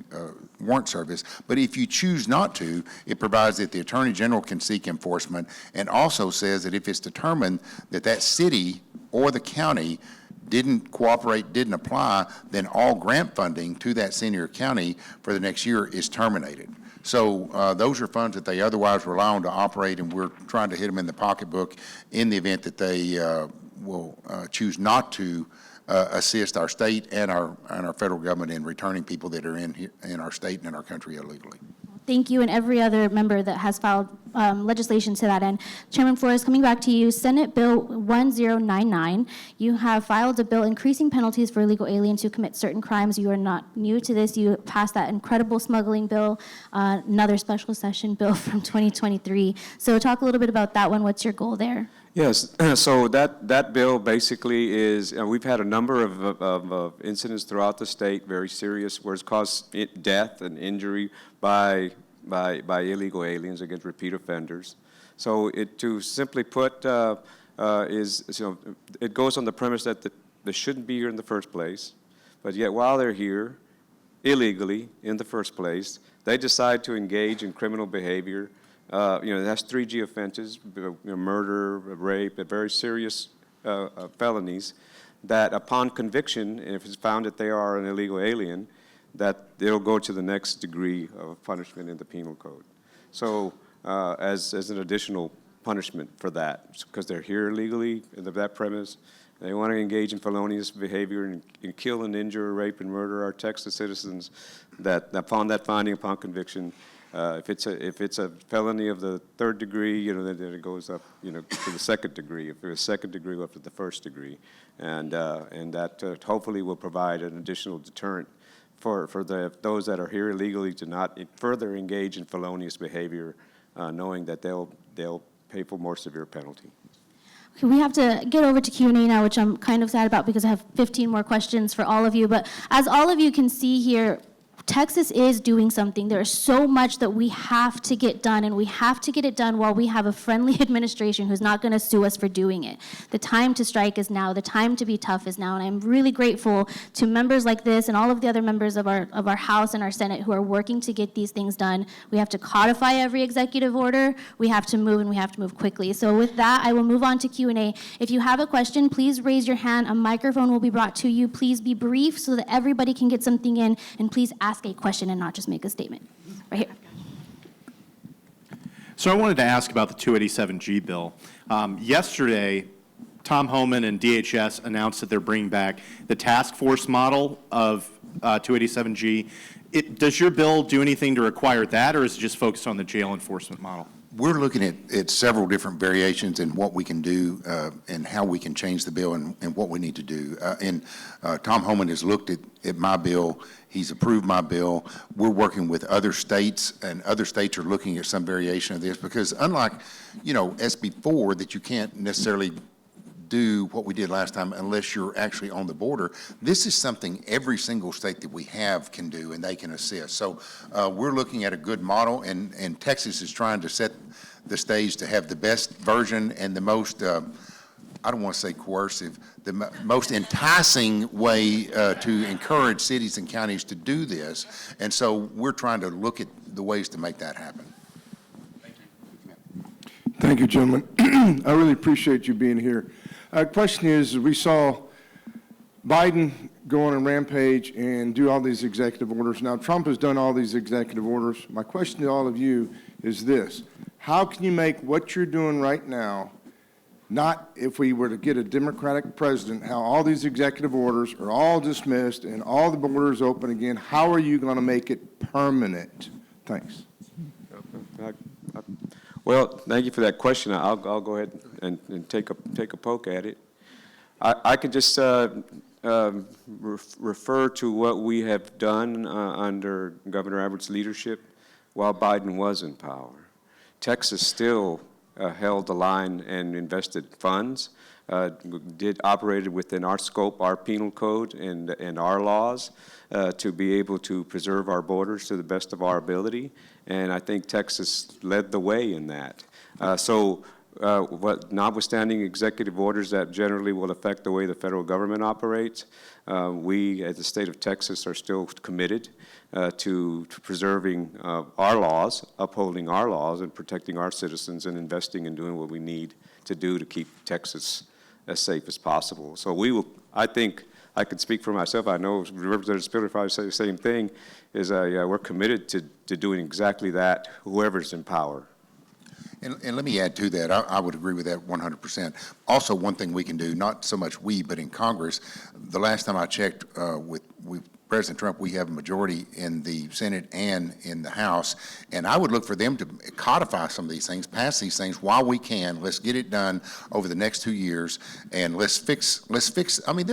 warrant service. But if you choose not to, it provides that the Attorney General can seek enforcement, and also says that if it's determined that that city or the county didn't cooperate, didn't apply, then all grant funding to that city or county for the next year is terminated. So those are funds that they otherwise rely on to operate, and we're trying to hit them in the pocketbook in the event that they will choose not to assist our state and our federal government in returning people that are in our state and in our country illegally. Thank you, and every other member that has filed legislation to that end. Chairman Flores, coming back to you, Senate Bill 1099, you have filed a bill increasing penalties for illegal aliens who commit certain crimes. You are not new to this. You passed that incredible smuggling bill, another special session bill from 2023. So talk a little bit about that one. What's your goal there? Yes, so that bill basically is, we've had a number of incidents throughout the state, very serious, where it's caused death and injury by illegal aliens against repeat offenders. So to simply put, it goes on the premise that they shouldn't be here in the first place, but yet while they're here illegally in the first place, they decide to engage in criminal behavior. That's 3G offenses, murder, rape, very serious felonies, that upon conviction, if it's found that they are an illegal alien, that they'll go to the next degree of punishment in the penal code. So as an additional punishment for that, because they're here illegally in that premise, they want to engage in felonious behavior and kill and injure, rape and murder our Texas citizens, that upon that finding, upon conviction, if it's a felony of the 3rd degree, then it goes up, to the 2nd degree. If it's 2nd degree, up to the 1st degree, and that hopefully will provide an additional deterrent for those that are here illegally to not further engage in felonious behavior, knowing that they'll pay for more severe penalty. Okay, we have to get over to Q&A now, which I'm kind of sad about because I have 15 more questions for all of you. But as all of you can see here, Texas is doing something. There is so much that we have to get done, and we have to get it done while we have a friendly administration who's not going to sue us for doing it. The time to strike is now. The time to be tough is now, and I'm really grateful to members like this and all of the other members of our House and our Senate who are working to get these things done. We have to codify every executive order. We have to move, and we have to move quickly. So with that, I will move on to Q&A. If you have a question, please raise your hand. A microphone will be brought to you. Please be brief so that everybody can get something in, and please ask a question and not just make a statement. Right here. So I wanted to ask about the 287G bill. Yesterday, Tom Homan and DHS announced that they're bringing back the task force model of 287G. Does your bill do anything to require that, or is it just focused on the jail enforcement model? We're looking at several different variations in what we can do and how we can change the bill and what we need to do. Tom Homan has looked at my bill. He's approved my bill. We're working with other states, and other states are looking at some variation of this because unlike, SB 4 that you can't necessarily do what we did last time unless you're actually on the border. This is something every single state that we have can do, and they can assist. So we're looking at a good model, and Texas is trying to set the stage to have the best version and the most, I don't want to say coercive, the most enticing way to encourage cities and counties to do this. And so we're trying to look at the ways to make that happen. Thank you, gentlemen. I really appreciate you being here. Question is, we saw Biden go on a rampage and do all these executive orders. Now, Trump has done all these executive orders. My question to all of you is this. How can you make what you're doing right now, not if we were to get a Democratic president, how all these executive orders are all dismissed and all the borders open again, how are you going to make it permanent? Thanks. Well, thank you for that question. I'll go ahead and take a poke at it. I could just refer to what we have done under Governor Abbott's leadership while Biden was in power. Texas still held the line and invested funds, operated within our scope, our penal code, and our laws to be able to preserve our borders to the best of our ability. And I think Texas led the way in that. Notwithstanding executive orders that generally will affect the way the federal government operates, we, as the state of Texas, are still committed to preserving our laws, upholding our laws, and protecting our citizens, and investing and doing what we need to do to keep Texas as safe as possible. So we will, I think, I can speak for myself. I know Representative Spiller probably say the same thing, is we're committed to doing exactly that, whoever's in power. And let me add to that, I would agree with that 100%. Also, one thing we can do, not so much we, but in Congress, the last time I checked with President Trump, we have a majority in the Senate and in the House, and I would look for them to codify some of these things, pass these things while we can. Let's get it done over the next 2 years, and let's fix. I mean,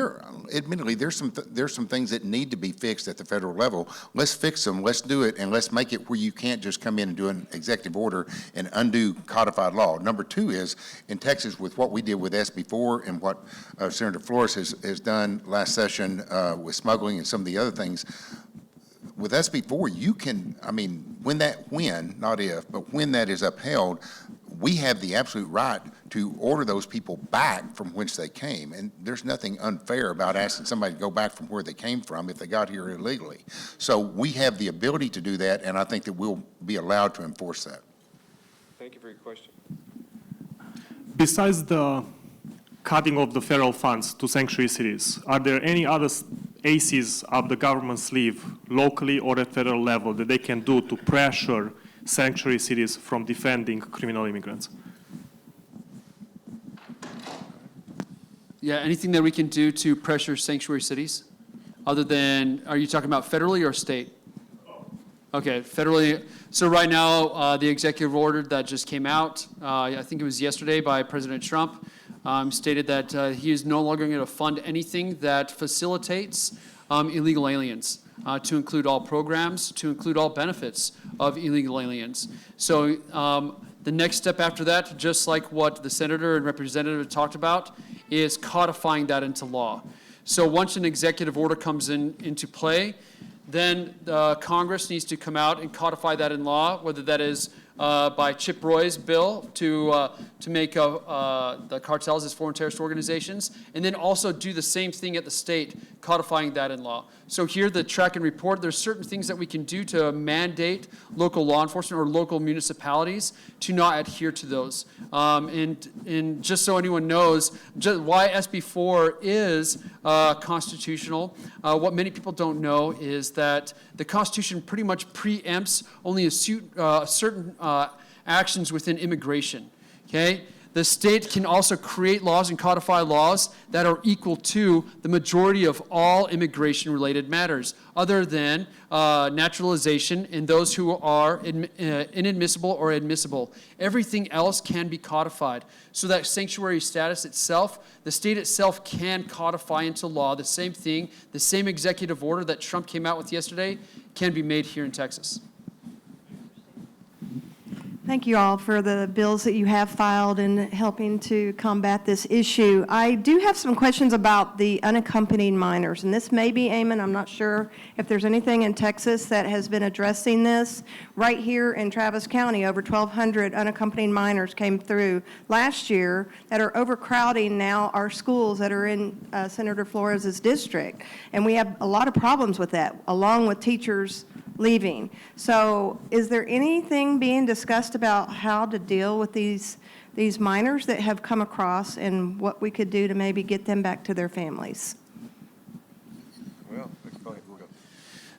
admittedly, there's some things that need to be fixed at the federal level. Let's fix them. Let's do it, and let's make it where you can't just come in and do an executive order and undo codified law. Number two is in Texas with what we did with SB 4 and what Senator Flores has done last session with smuggling and some of the other things. With SB 4, you can, I mean, not if, but when that is upheld, we have the absolute right to order those people back from whence they came. And there's nothing unfair about asking somebody to go back from where they came from if they got here illegally. So we have the ability to do that, and I think that we'll be allowed to enforce that. Thank you for your question. Besides the cutting of the federal funds to sanctuary cities, are there any other aces up the government's sleeve, locally or at federal level, that they can do to pressure sanctuary cities from defending criminal immigrants? Yeah, anything that we can do to pressure sanctuary cities? Other than, are you talking about federally or state? Okay, federally. So right now, the executive order that just came out, I think it was yesterday by President Trump, stated that he is no longer going to fund anything that facilitates illegal aliens, to include all programs, to include all benefits of illegal aliens. So the next step after that, just like what the senator and representative talked about, is codifying that into law. So once an executive order comes into play, then Congress needs to come out and codify that in law, whether that is by Chip Roy's bill to make the cartels as foreign terrorist organizations, and then also do the same thing at the state, codifying that in law. So here, the track and report, there's certain things that we can do to mandate local law enforcement or local municipalities to not adhere to those. And just so anyone knows why SB 4 is constitutional, what many people don't know is that the Constitution pretty much preempts only a certain actions within immigration, okay? the state can also create laws and codify laws that are equal to the majority of all immigration-related matters, other than naturalization and those who are inadmissible or admissible. Everything else can be codified. So that sanctuary status itself, the state itself can codify into law the same thing, the same executive order that Trump came out with yesterday can be made here in Texas. Thank you all for the bills that you have filed in helping to combat this issue. I do have some questions about the unaccompanied minors, and this may be, Ammon, I'm not sure if there's anything in Texas that has been addressing this. Right here in Travis County, over 1,200 unaccompanied minors came through last year that are overcrowding now our schools that are in Senator Flores' district. And we have a lot of problems with that, along with teachers leaving. So is there anything being discussed about how to deal with these minors that have come across and what we could do to maybe get them back to their families? Well, go ahead, we'll go.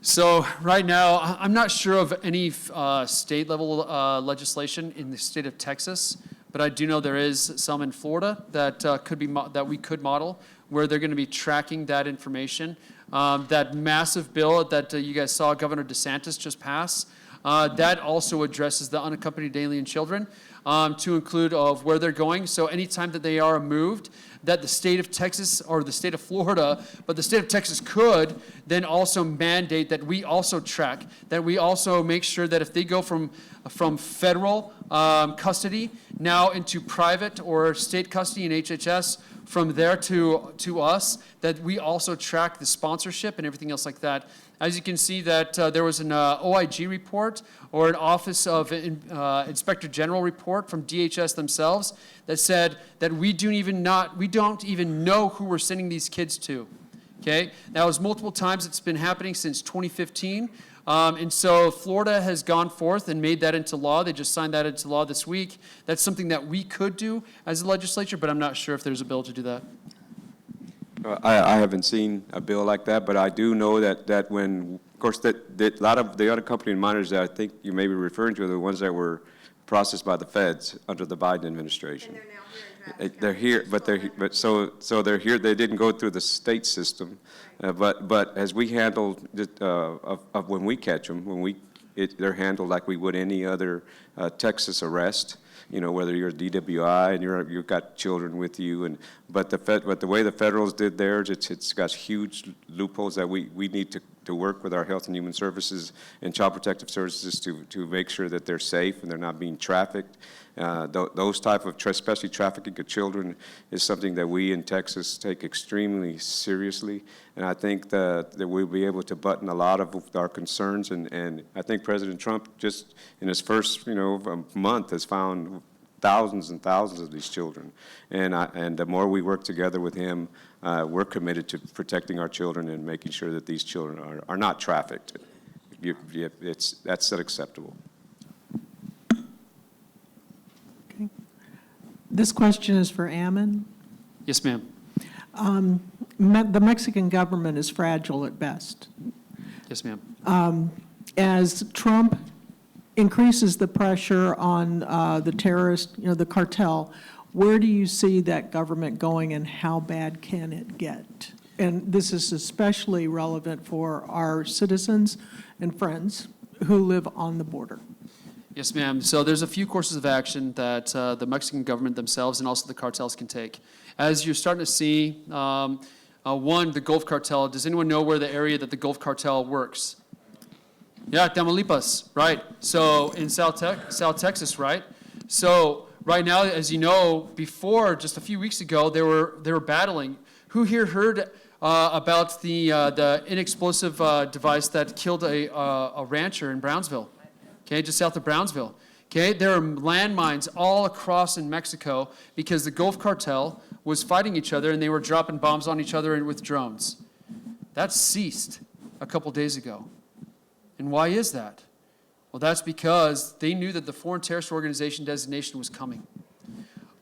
So right now, I'm not sure of any state-level legislation in the state of Texas, but I do know there is some in Florida that that we could model, where they're going to be tracking that information. That massive bill that you guys saw Governor DeSantis just pass, that also addresses the unaccompanied alien children to include of where they're going. So anytime that they are moved, that the state of Texas or the state of Florida, but the state of Texas could then also mandate that we also track, that we also make sure that if they go from federal custody now into private or state custody in HHS, from there to us, that we also track the sponsorship and everything else like that. As you can see that there was an OIG report or an Office of Inspector General report from DHS themselves that said that we don't even know who we're sending these kids to. Okay, that was multiple times. It's been happening since 2015. And so Florida has gone forth and made that into law. They just signed that into law this week. That's something that we could do as a legislature, but I'm not sure if there's a bill to do that. I haven't seen a bill like that, but I do know that when, of course, that a lot of the unaccompanied minors that I think you may be referring to are the ones that were processed by the feds under the Biden administration. And they're now here in Travis They're here, so they're here. They didn't go through the state system, but as we handle when we catch them, they're handled like we would any other Texas arrest. You know, whether you're a DWI and you've got children with you, but the way the federals did theirs, it's got huge loopholes that we need to work with our Health and Human Services and Child Protective Services to make sure that they're safe and they're not being trafficked. Those type of, especially trafficking of children, is something that we in Texas take extremely seriously. And I think that we'll be able to button a lot of our concerns. And I think President Trump, just in his first month, has found thousands and thousands of these children. And the more we work together with him, we're committed to protecting our children and making sure that these children are not trafficked. That's unacceptable. This question is for Ammon. Yes, ma'am. The Mexican government is fragile at best. Yes, ma'am. As Trump increases the pressure on the terrorist, the cartel, where do you see that government going and how bad can it get? And this is especially relevant for our citizens and friends who live on the border. Yes, ma'am. So there's a few courses of action that the Mexican government themselves and also the cartels can take. As you're starting to see, one, the Gulf Cartel. Does anyone know where the area that the Gulf Cartel works? Yeah, Tamaulipas, right. So in South Texas, right? So right now, as you know, before, just a few weeks ago, they were battling. Who here heard about the inexplosive device that killed a rancher in Brownsville? Okay, just south of Brownsville. Okay, there are landmines all across in Mexico because the Gulf Cartel was fighting each other and they were dropping bombs on each other with drones. That ceased a couple days ago. And why is that? Well, that's because they knew that the Foreign Terrorist Organization designation was coming.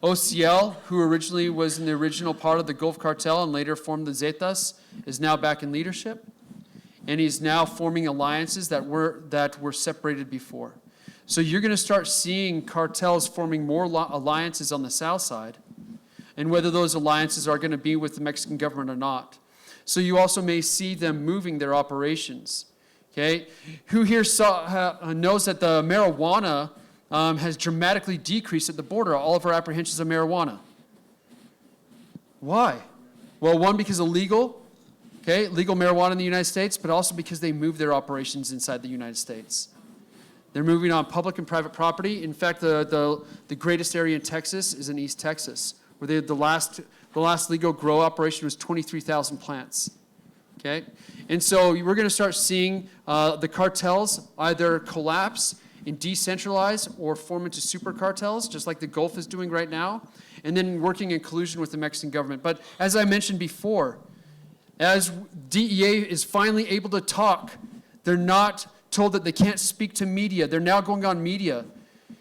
OCL, who originally was in the original part of the Gulf Cartel and later formed the Zetas, is now back in leadership. And he's now forming alliances that were separated before. So you're going to start seeing cartels forming more alliances on the south side, and whether those alliances are going to be with the Mexican government or not. So you also may see them moving their operations. Okay? Who here knows that the marijuana has dramatically decreased at the border, all of our apprehensions of marijuana? Why? Well, one, because of legal marijuana in the United States, but also because they move their operations inside the United States. They're moving on public and private property. In fact, the greatest area in Texas is in East Texas, where the last legal grow operation was 23,000 plants. Okay? And so we're going to start seeing the cartels either collapse and decentralize or form into super cartels, just like the Gulf is doing right now, and then working in collusion with the Mexican government. But as I mentioned before, as DEA is finally able to talk, they're not told that they can't speak to media. They're now going on media,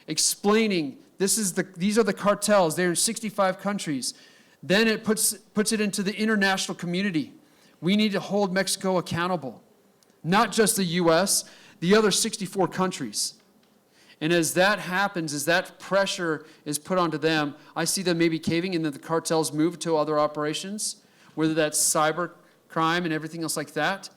explaining these are the cartels. They're in 65 countries. Then it puts it into the international community. We need to hold Mexico accountable, not just the U.S., the other 64 countries. And as that happens, as that pressure is put onto them, I see them maybe caving and then the cartels move to other operations, whether that's cyber crime and everything else like that.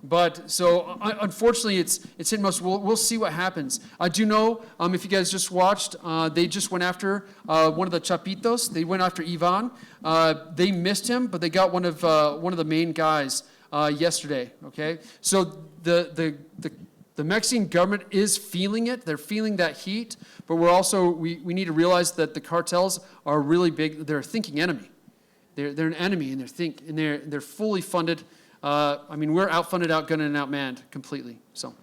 But so unfortunately, it's hit and miss. We'll see what happens. I do know, if you guys just watched, they just went after one of the Chapitos. They went after Ivan. They missed him, but they got one of the main guys yesterday. Okay, so the Mexican government is feeling it. They're feeling that heat. But we need to realize that the cartels are really big. They're a thinking enemy. They're an enemy, and they're fully funded. We're outfunded, outgunned, and outmanned completely. So,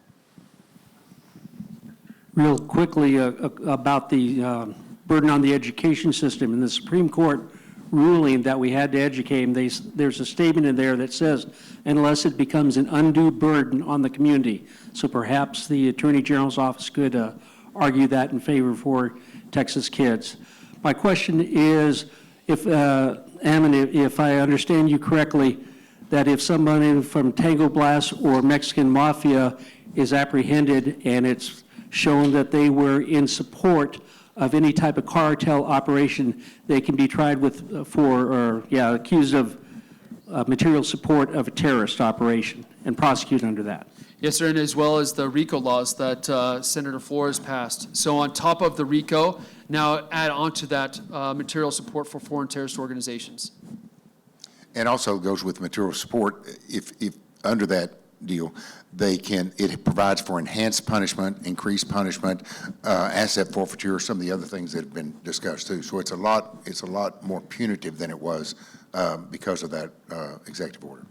real quickly about the burden on the education system and the Supreme Court ruling that we had to educate them. There's a statement in there that says, unless it becomes an undue burden on the community. So perhaps the Attorney General's office could argue that in favor for Texas kids. My question is, Ammon, if I understand you correctly, that if somebody from Tango Blast or Mexican Mafia is apprehended and it's shown that they were in support of any type of cartel operation, they can be tried accused of material support of a terrorist operation and prosecuted under that. yes, sir, and as well as the RICO laws that Senator Flores passed. So on top of the RICO, now add on to that material support for foreign terrorist organizations. And also goes with material support, if under that deal, it provides for enhanced punishment, increased punishment, asset forfeiture, some of the other things that have been discussed too. So it's a lot more punitive than it was because of that executive order.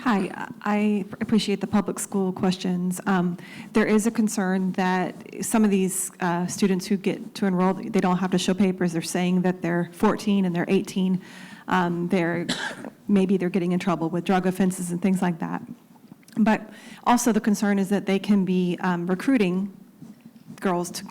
Hi, I appreciate the public school questions. There is a concern that some of these students who get to enroll, they don't have to show papers. They're saying that they're 14 and they're 18. Maybe they're getting in trouble with drug offenses and things like that. But also the concern is that they can be recruiting girls to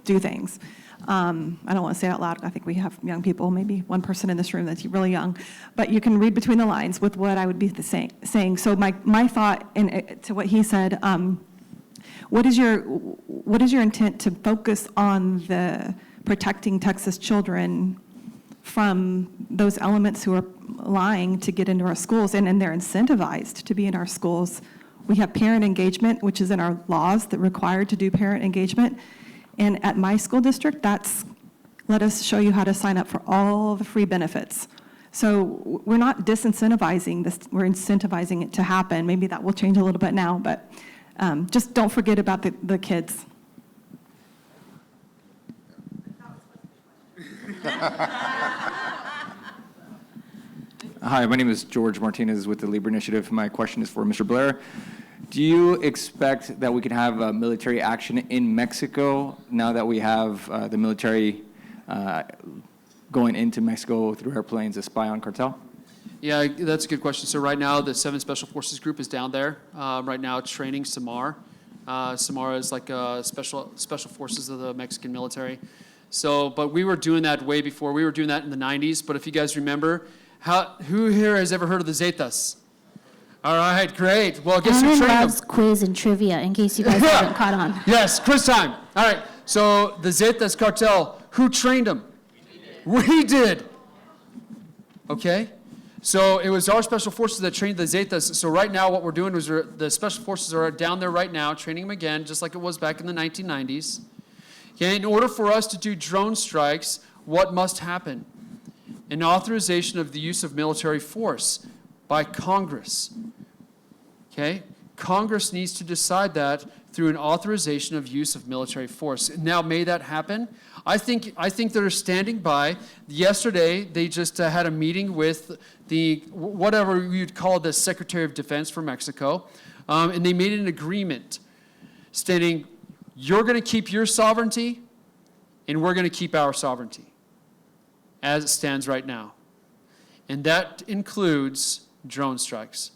do things. I don't want to say it out loud. I think we have young people, maybe one person in this room that's really young, but you can read between the lines with what I would be saying. So my thought to what he said, what is your intent to focus on the protecting Texas children from those elements who are lying to get into our schools, and they're incentivized to be in our schools? We have parent engagement, which is in our laws that required to do parent engagement. And at my school district, let us show you how to sign up for all the free benefits. So we're not disincentivizing this, we're incentivizing it to happen. Maybe that will change a little bit now, but just don't forget about the kids. Hi, my name is George Martinez with the Libra Initiative. My question is for Mr. Blair. Do you expect that we can have military action in Mexico now that we have the military going into Mexico through airplanes to spy on cartel? Yeah, that's a good question. So right now, the 7th Special Forces Group is down there right now training SAMAR. SAMAR is like special forces of the Mexican military. So, but we were doing that way before. We were doing that in the 90s. But if you guys remember, who here has ever heard of the Zetas? All right, great. Well, get some Ammon training. loves quiz and trivia, in case you guys haven't caught on. Yes, quiz time. All right, so the Zetas cartel, who trained them? We did. Okay, so it was our special forces that trained the Zetas. So right now what we're doing is the special forces are down there right now, training them again, just like it was back in the 1990s. Okay, in order for us to do drone strikes, what must happen? An authorization of the use of military force by Congress. Okay? Congress needs to decide that through an authorization of use of military force. Now, may that happen? I think they're standing by. Yesterday, they just had a meeting with the, whatever you'd call the Secretary of Defense for Mexico, and they made an agreement stating, you're going to keep your sovereignty, and we're going to keep our sovereignty, as it stands right now. And that includes drone strikes.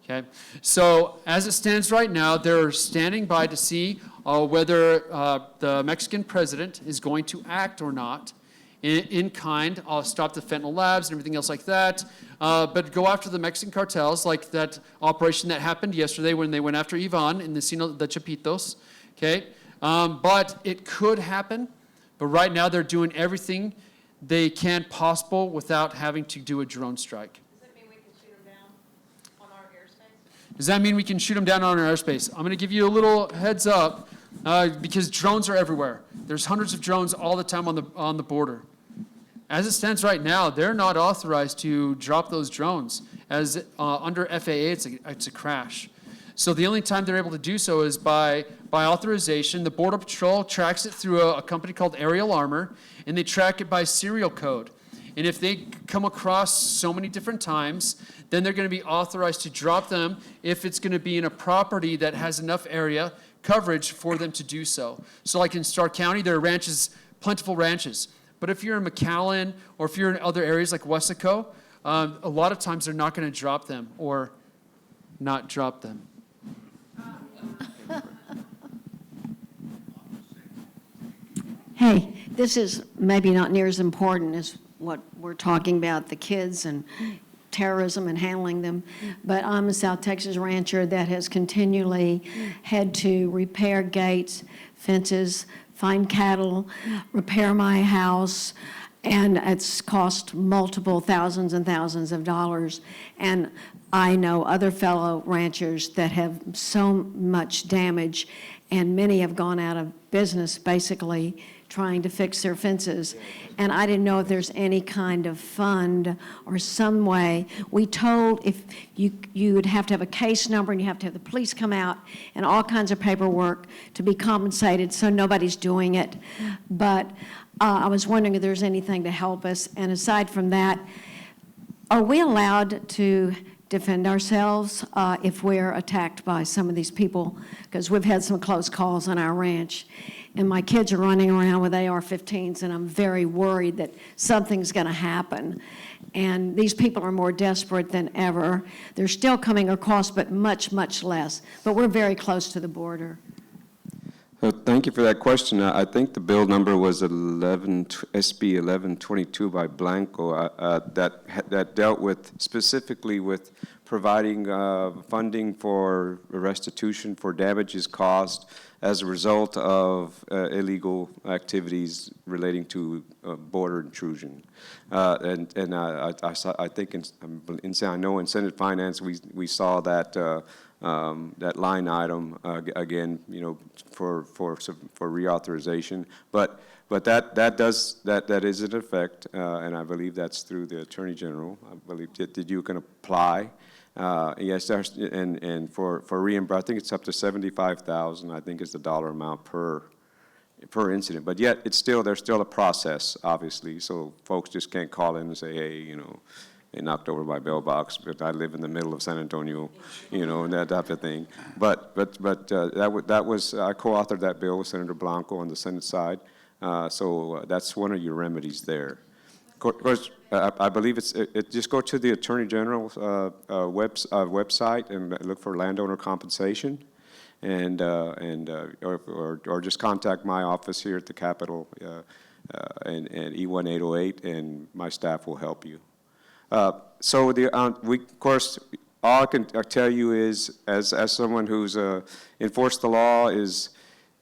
Okay, so as it stands right now, they're standing by to see whether the Mexican president is going to act or not in kind. I'll stop the fentanyl labs and everything else like that, but go after the Mexican cartels, like that operation that happened yesterday when they went after Ivan in the Sino de Chapitos. Okay, but it could happen. But right now, they're doing everything they can possible without having to do a drone strike. Does that mean we can shoot them down on our airspace? I'm going to give you a little heads up because drones are everywhere. There's hundreds of drones all the time on the border. As it stands right now, they're not authorized to drop those drones. As under FAA, it's a crash. So the only time they're able to do so is by authorization. The Border Patrol tracks it through a company called Aerial Armor, and they track it by serial code. And if they come across so many different times, then they're going to be authorized to drop them if it's going to be in a property that has enough area coverage for them to do so. So like in Starr County, there are ranches, plentiful ranches. But if you're in McAllen or if you're in other areas like Wessico, a lot of times they're not going to drop them or not drop them. Hey, this is maybe not near as important as what we're talking about, the kids and terrorism and handling them, but I'm a South Texas rancher that has continually had to repair gates, fences, find cattle, repair my house, and it's cost multiple thousands and thousands of dollars. And I know other fellow ranchers that have so much damage, and many have gone out of business basically trying to fix their fences. And I didn't know if there's any kind of fund or some way. We told if you would have to have a case number and you have to have the police come out and all kinds of paperwork to be compensated, so nobody's doing it. But I was wondering if there's anything to help us. And aside from that, are we allowed to defend ourselves if we're attacked by some of these people? Because we've had some close calls on our ranch. And my kids are running around with AR-15s, and I'm very worried that something's going to happen. And these people are more desperate than ever. They're still coming across, but much, much less. But we're very close to the border. So thank you for that question. I think the bill number was SB 1122 by Blanco that dealt with specifically with providing funding for restitution for damages caused as a result of illegal activities relating to border intrusion. I think I know in Senate Finance we saw that that line item again, you know, for reauthorization. But that is in effect, and I believe that's through the Attorney General. I believe that you can apply. Yes, and for reimbursement, I think it's up to $75,000. I think is the dollar amount per incident. But yet, there's still a process, obviously. So folks just can't call in and say, hey, you know, they knocked over my mailbox, but I live in the middle of San Antonio, you know, and that type of thing. But that was I co-authored that bill with Senator Blanco on the Senate side. So that's one of your remedies there. Of course, I believe just go to the Attorney General's website and look for landowner compensation, or just contact my office here at the Capitol and E1808, and my staff will help you. So we, of course, all I can tell you is, as someone who's enforced the law, is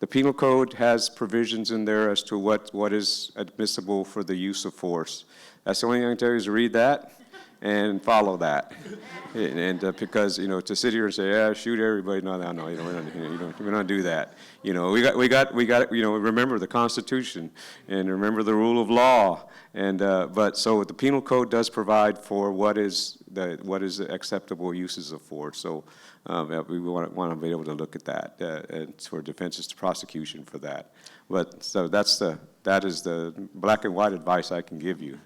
the penal code has provisions in there as to what is admissible for the use of force. That's the only thing I can tell you is read that and follow that. And because, to sit here and say, yeah, shoot everybody, no, we don't do that. We got, remember the Constitution and remember the rule of law. And, but so the penal code does provide for what is acceptable uses of force. So we want to be able to look at that and for defenses to prosecution for that. But so that is the black and white advice I can give you.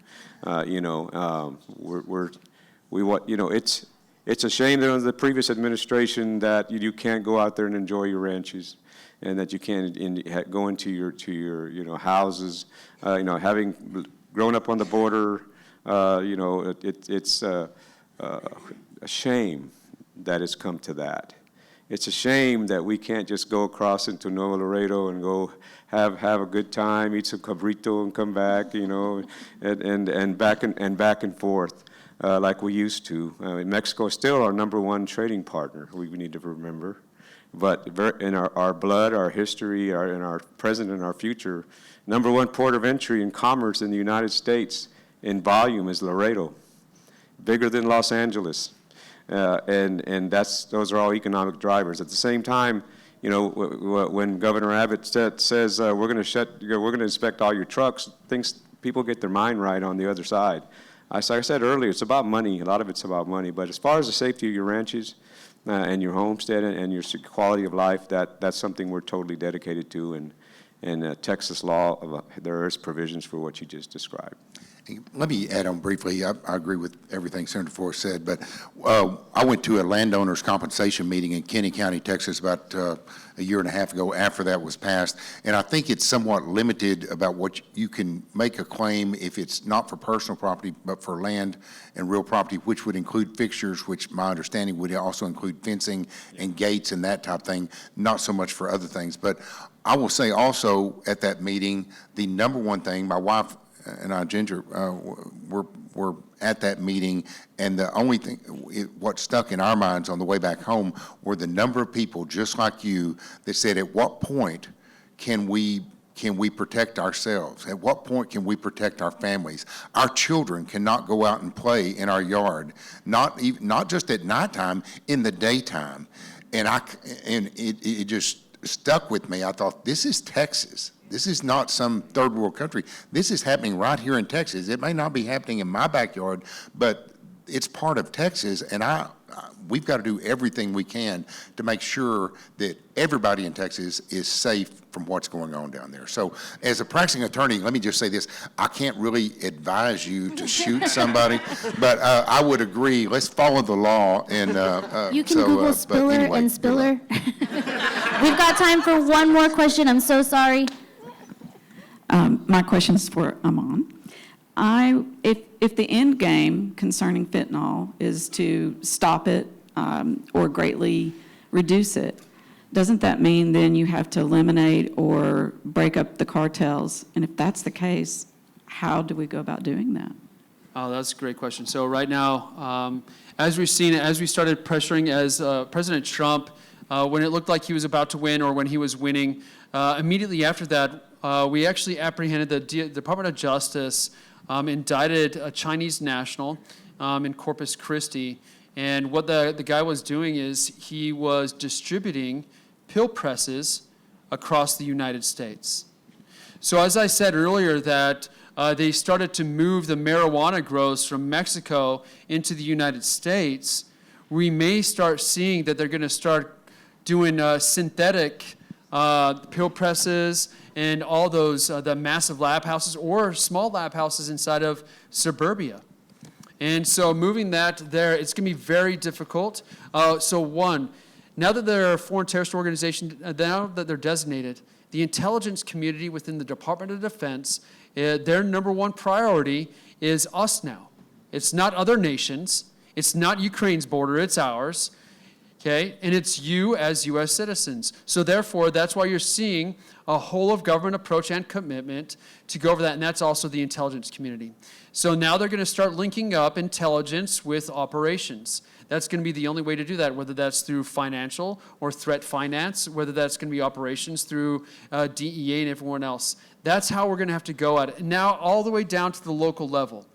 It's a shame that under the previous administration that you can't go out there and enjoy your ranches, and that you can't go into your houses. Having grown up on the border, it's a shame that it's come to that. It's a shame that we can't just go across into Nuevo Laredo and go have a good time, eat some cabrito and come back, and back and forth like we used to. Mexico is still our #1 trading partner. We need to remember, but in our blood, our history, in our present and our future, #1 port of entry in commerce in the United States in volume is Laredo, bigger than Los Angeles. And those are all economic drivers. At the same time, when Governor Abbott says we're going to inspect all your trucks, people get their mind right on the other side. Like I said earlier, it's about money. A lot of it's about money. But as far as the safety of your ranches and your homestead and your quality of life, that's something we're totally dedicated to. And Texas law, there is provisions for what you just described. Let me add on briefly. I agree with everything Senator Flores said, but I went to a landowners compensation meeting in Kenny County, Texas, about a year and a half ago after that was passed, and I think it's somewhat limited about what you can make a claim if it's not for personal property, but for land and real property, which would include fixtures, which my understanding would also include fencing and gates and that type of thing, not so much for other things. But I will say also at that meeting, the #1 thing, my wife and I, Ginger, were at that meeting, and the only thing, what stuck in our minds on the way back home were the number of people just like you that said, at what point can we protect ourselves? At what point can we protect our families? Our children cannot go out and play in our yard, not just at nighttime, in the daytime. And it just stuck with me. I thought, this is Texas. This is not some third world country. This is happening right here in Texas. It may not be happening in my backyard, but it's part of Texas, and we've got to do everything we can to make sure that everybody in Texas is safe from what's going on down there. So as a practicing attorney, let me just say this. I can't really advise you to shoot somebody, but I would agree, let's follow the law. And you can Google Spiller anyway, and Spiller. We've got time for one more question. I'm so sorry. My question is for Ammon. If the end game concerning fentanyl is to stop it or greatly reduce it, doesn't that mean then you have to eliminate or break up the cartels? And if that's the case, how do we go about doing that? Oh, that's a great question. So right now, as we started pressuring as President Trump, when it looked like he was about to win or when he was winning, immediately after that, we actually apprehended the Department of Justice indicted a Chinese national in Corpus Christi. And what the guy was doing is he was distributing pill presses across the United States. So as I said earlier that they started to move the marijuana grows from Mexico into the United States, we may start seeing that they're going to start doing synthetic pill presses and all those, the massive lab houses or small lab houses inside of suburbia. And so moving that there, it's going to be very difficult. So one, now that they're a foreign terrorist organization, now that they're designated, the intelligence community within the Department of Defense, their #1 priority is us now. It's not other nations. It's not Ukraine's border, it's ours. Okay, and it's you as U.S. citizens. So therefore, that's why you're seeing a whole of government approach and commitment to go over that, and that's also the intelligence community. So now they're going to start linking up intelligence with operations. That's going to be the only way to do that, whether that's through financial or threat finance, whether that's going to be operations through DEA and everyone else. That's how we're going to have to go at it. And now all the way down to the local level.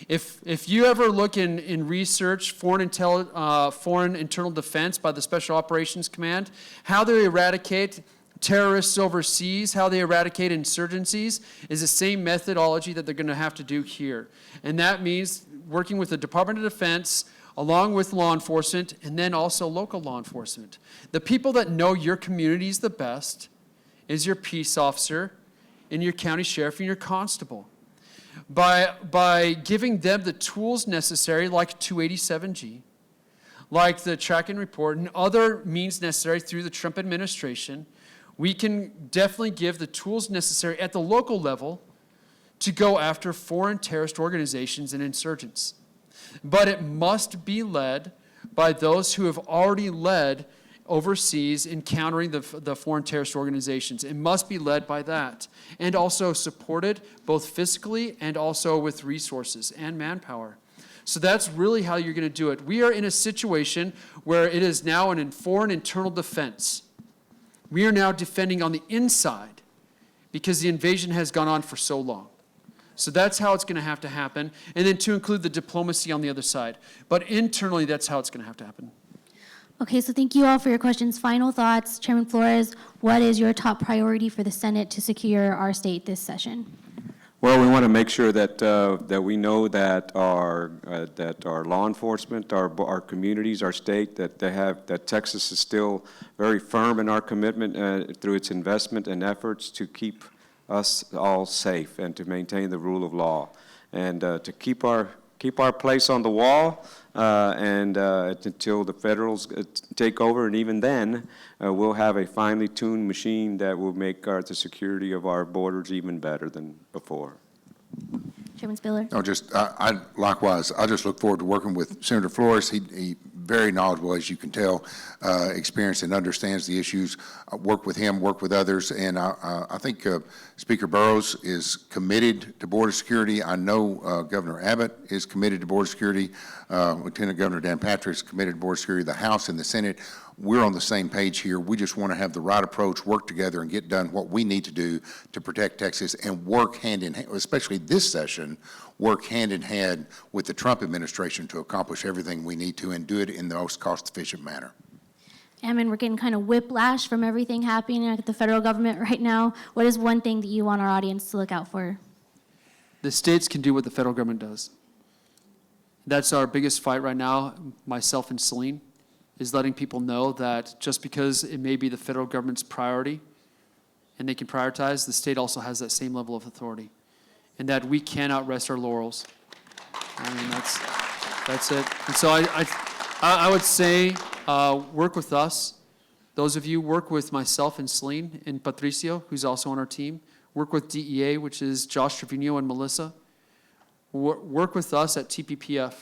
If you ever look in research, foreign internal defense by the Special Operations Command, how they eradicate terrorists overseas, how they eradicate insurgencies, is the same methodology that they're going to have to do here. And that means working with the Department of Defense, along with law enforcement, and then also local law enforcement. The people that know your communities the best is your peace officer and your county sheriff and your constable. By giving them the tools necessary, like 287G, like the track and report, and other means necessary through the Trump administration, we can definitely give the tools necessary at the local level to go after foreign terrorist organizations and insurgents. But it must be led by those who have already led overseas in countering the foreign terrorist organizations. It must be led by that, and also supported both physically and also with resources and manpower. So that's really how you're going to do it. We are in a situation where it is now an foreign internal defense. We are now defending on the inside because the invasion has gone on for so long. So that's how it's going to have to happen, and then to include the diplomacy on the other side. But internally, that's how it's going to have to happen. Okay, so thank you all for your questions. Final thoughts, Chairman Flores, what is your top priority for the Senate to secure our state this session? Well, we want to make sure that that we know that our law enforcement, our communities, our state, that Texas is still very firm in our commitment through its investment and efforts to keep us all safe and to maintain the rule of law, and to keep our place on the wall until the federals take over, and even then, we'll have a finely tuned machine that will make the security of our borders even better than before. Chairman Spiller? No, likewise, I just look forward to working with Senator Flores. He very knowledgeable, as you can tell, experienced and understands the issues. I work with him, work with others, and I think Speaker Burrows is committed to border security. I know Governor Abbott is committed to border security. Lieutenant Governor Dan Patrick is committed to border security. The House and the Senate, we're on the same page here. We just want to have the right approach, work together, and get done what we need to do to protect Texas, and work hand in hand, especially this session, work hand in hand with the Trump administration to accomplish everything we need to, and do it in the most cost-efficient manner. Ammon, we're getting kind of whiplash from everything happening at the federal government right now. What is one thing that you want our audience to look out for? The states can do what the federal government does. That's our biggest fight right now, myself and Selene, is letting people know that just because it may be the federal government's priority and they can prioritize, the state also has that same level of authority, and that we cannot rest our laurels. I mean, that's it. And so I would say work with us. Those of you work with myself and Selene and Patricio, who's also on our team. Work with DEA, which is Josh Trevino and Melissa. Work with us at TPPF.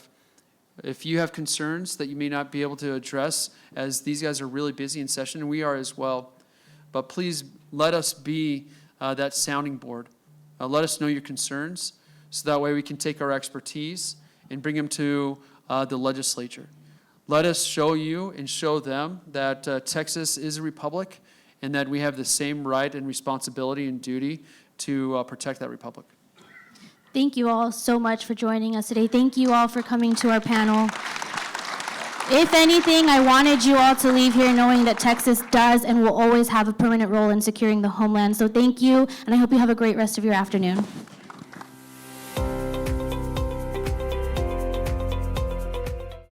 If you have concerns that you may not be able to address, as these guys are really busy in session, and we are as well, but please let us be that sounding board. Let us know your concerns, so that way we can take our expertise and bring them to the legislature. Let us show you and show them that Texas is a republic, and that we have the same right and responsibility and duty to protect that republic. Thank you all so much for joining us today. Thank you all for coming to our panel. If anything, I wanted you all to leave here knowing that Texas does and will always have a permanent role in securing the homeland. So thank you, and I hope you have a great rest of your afternoon.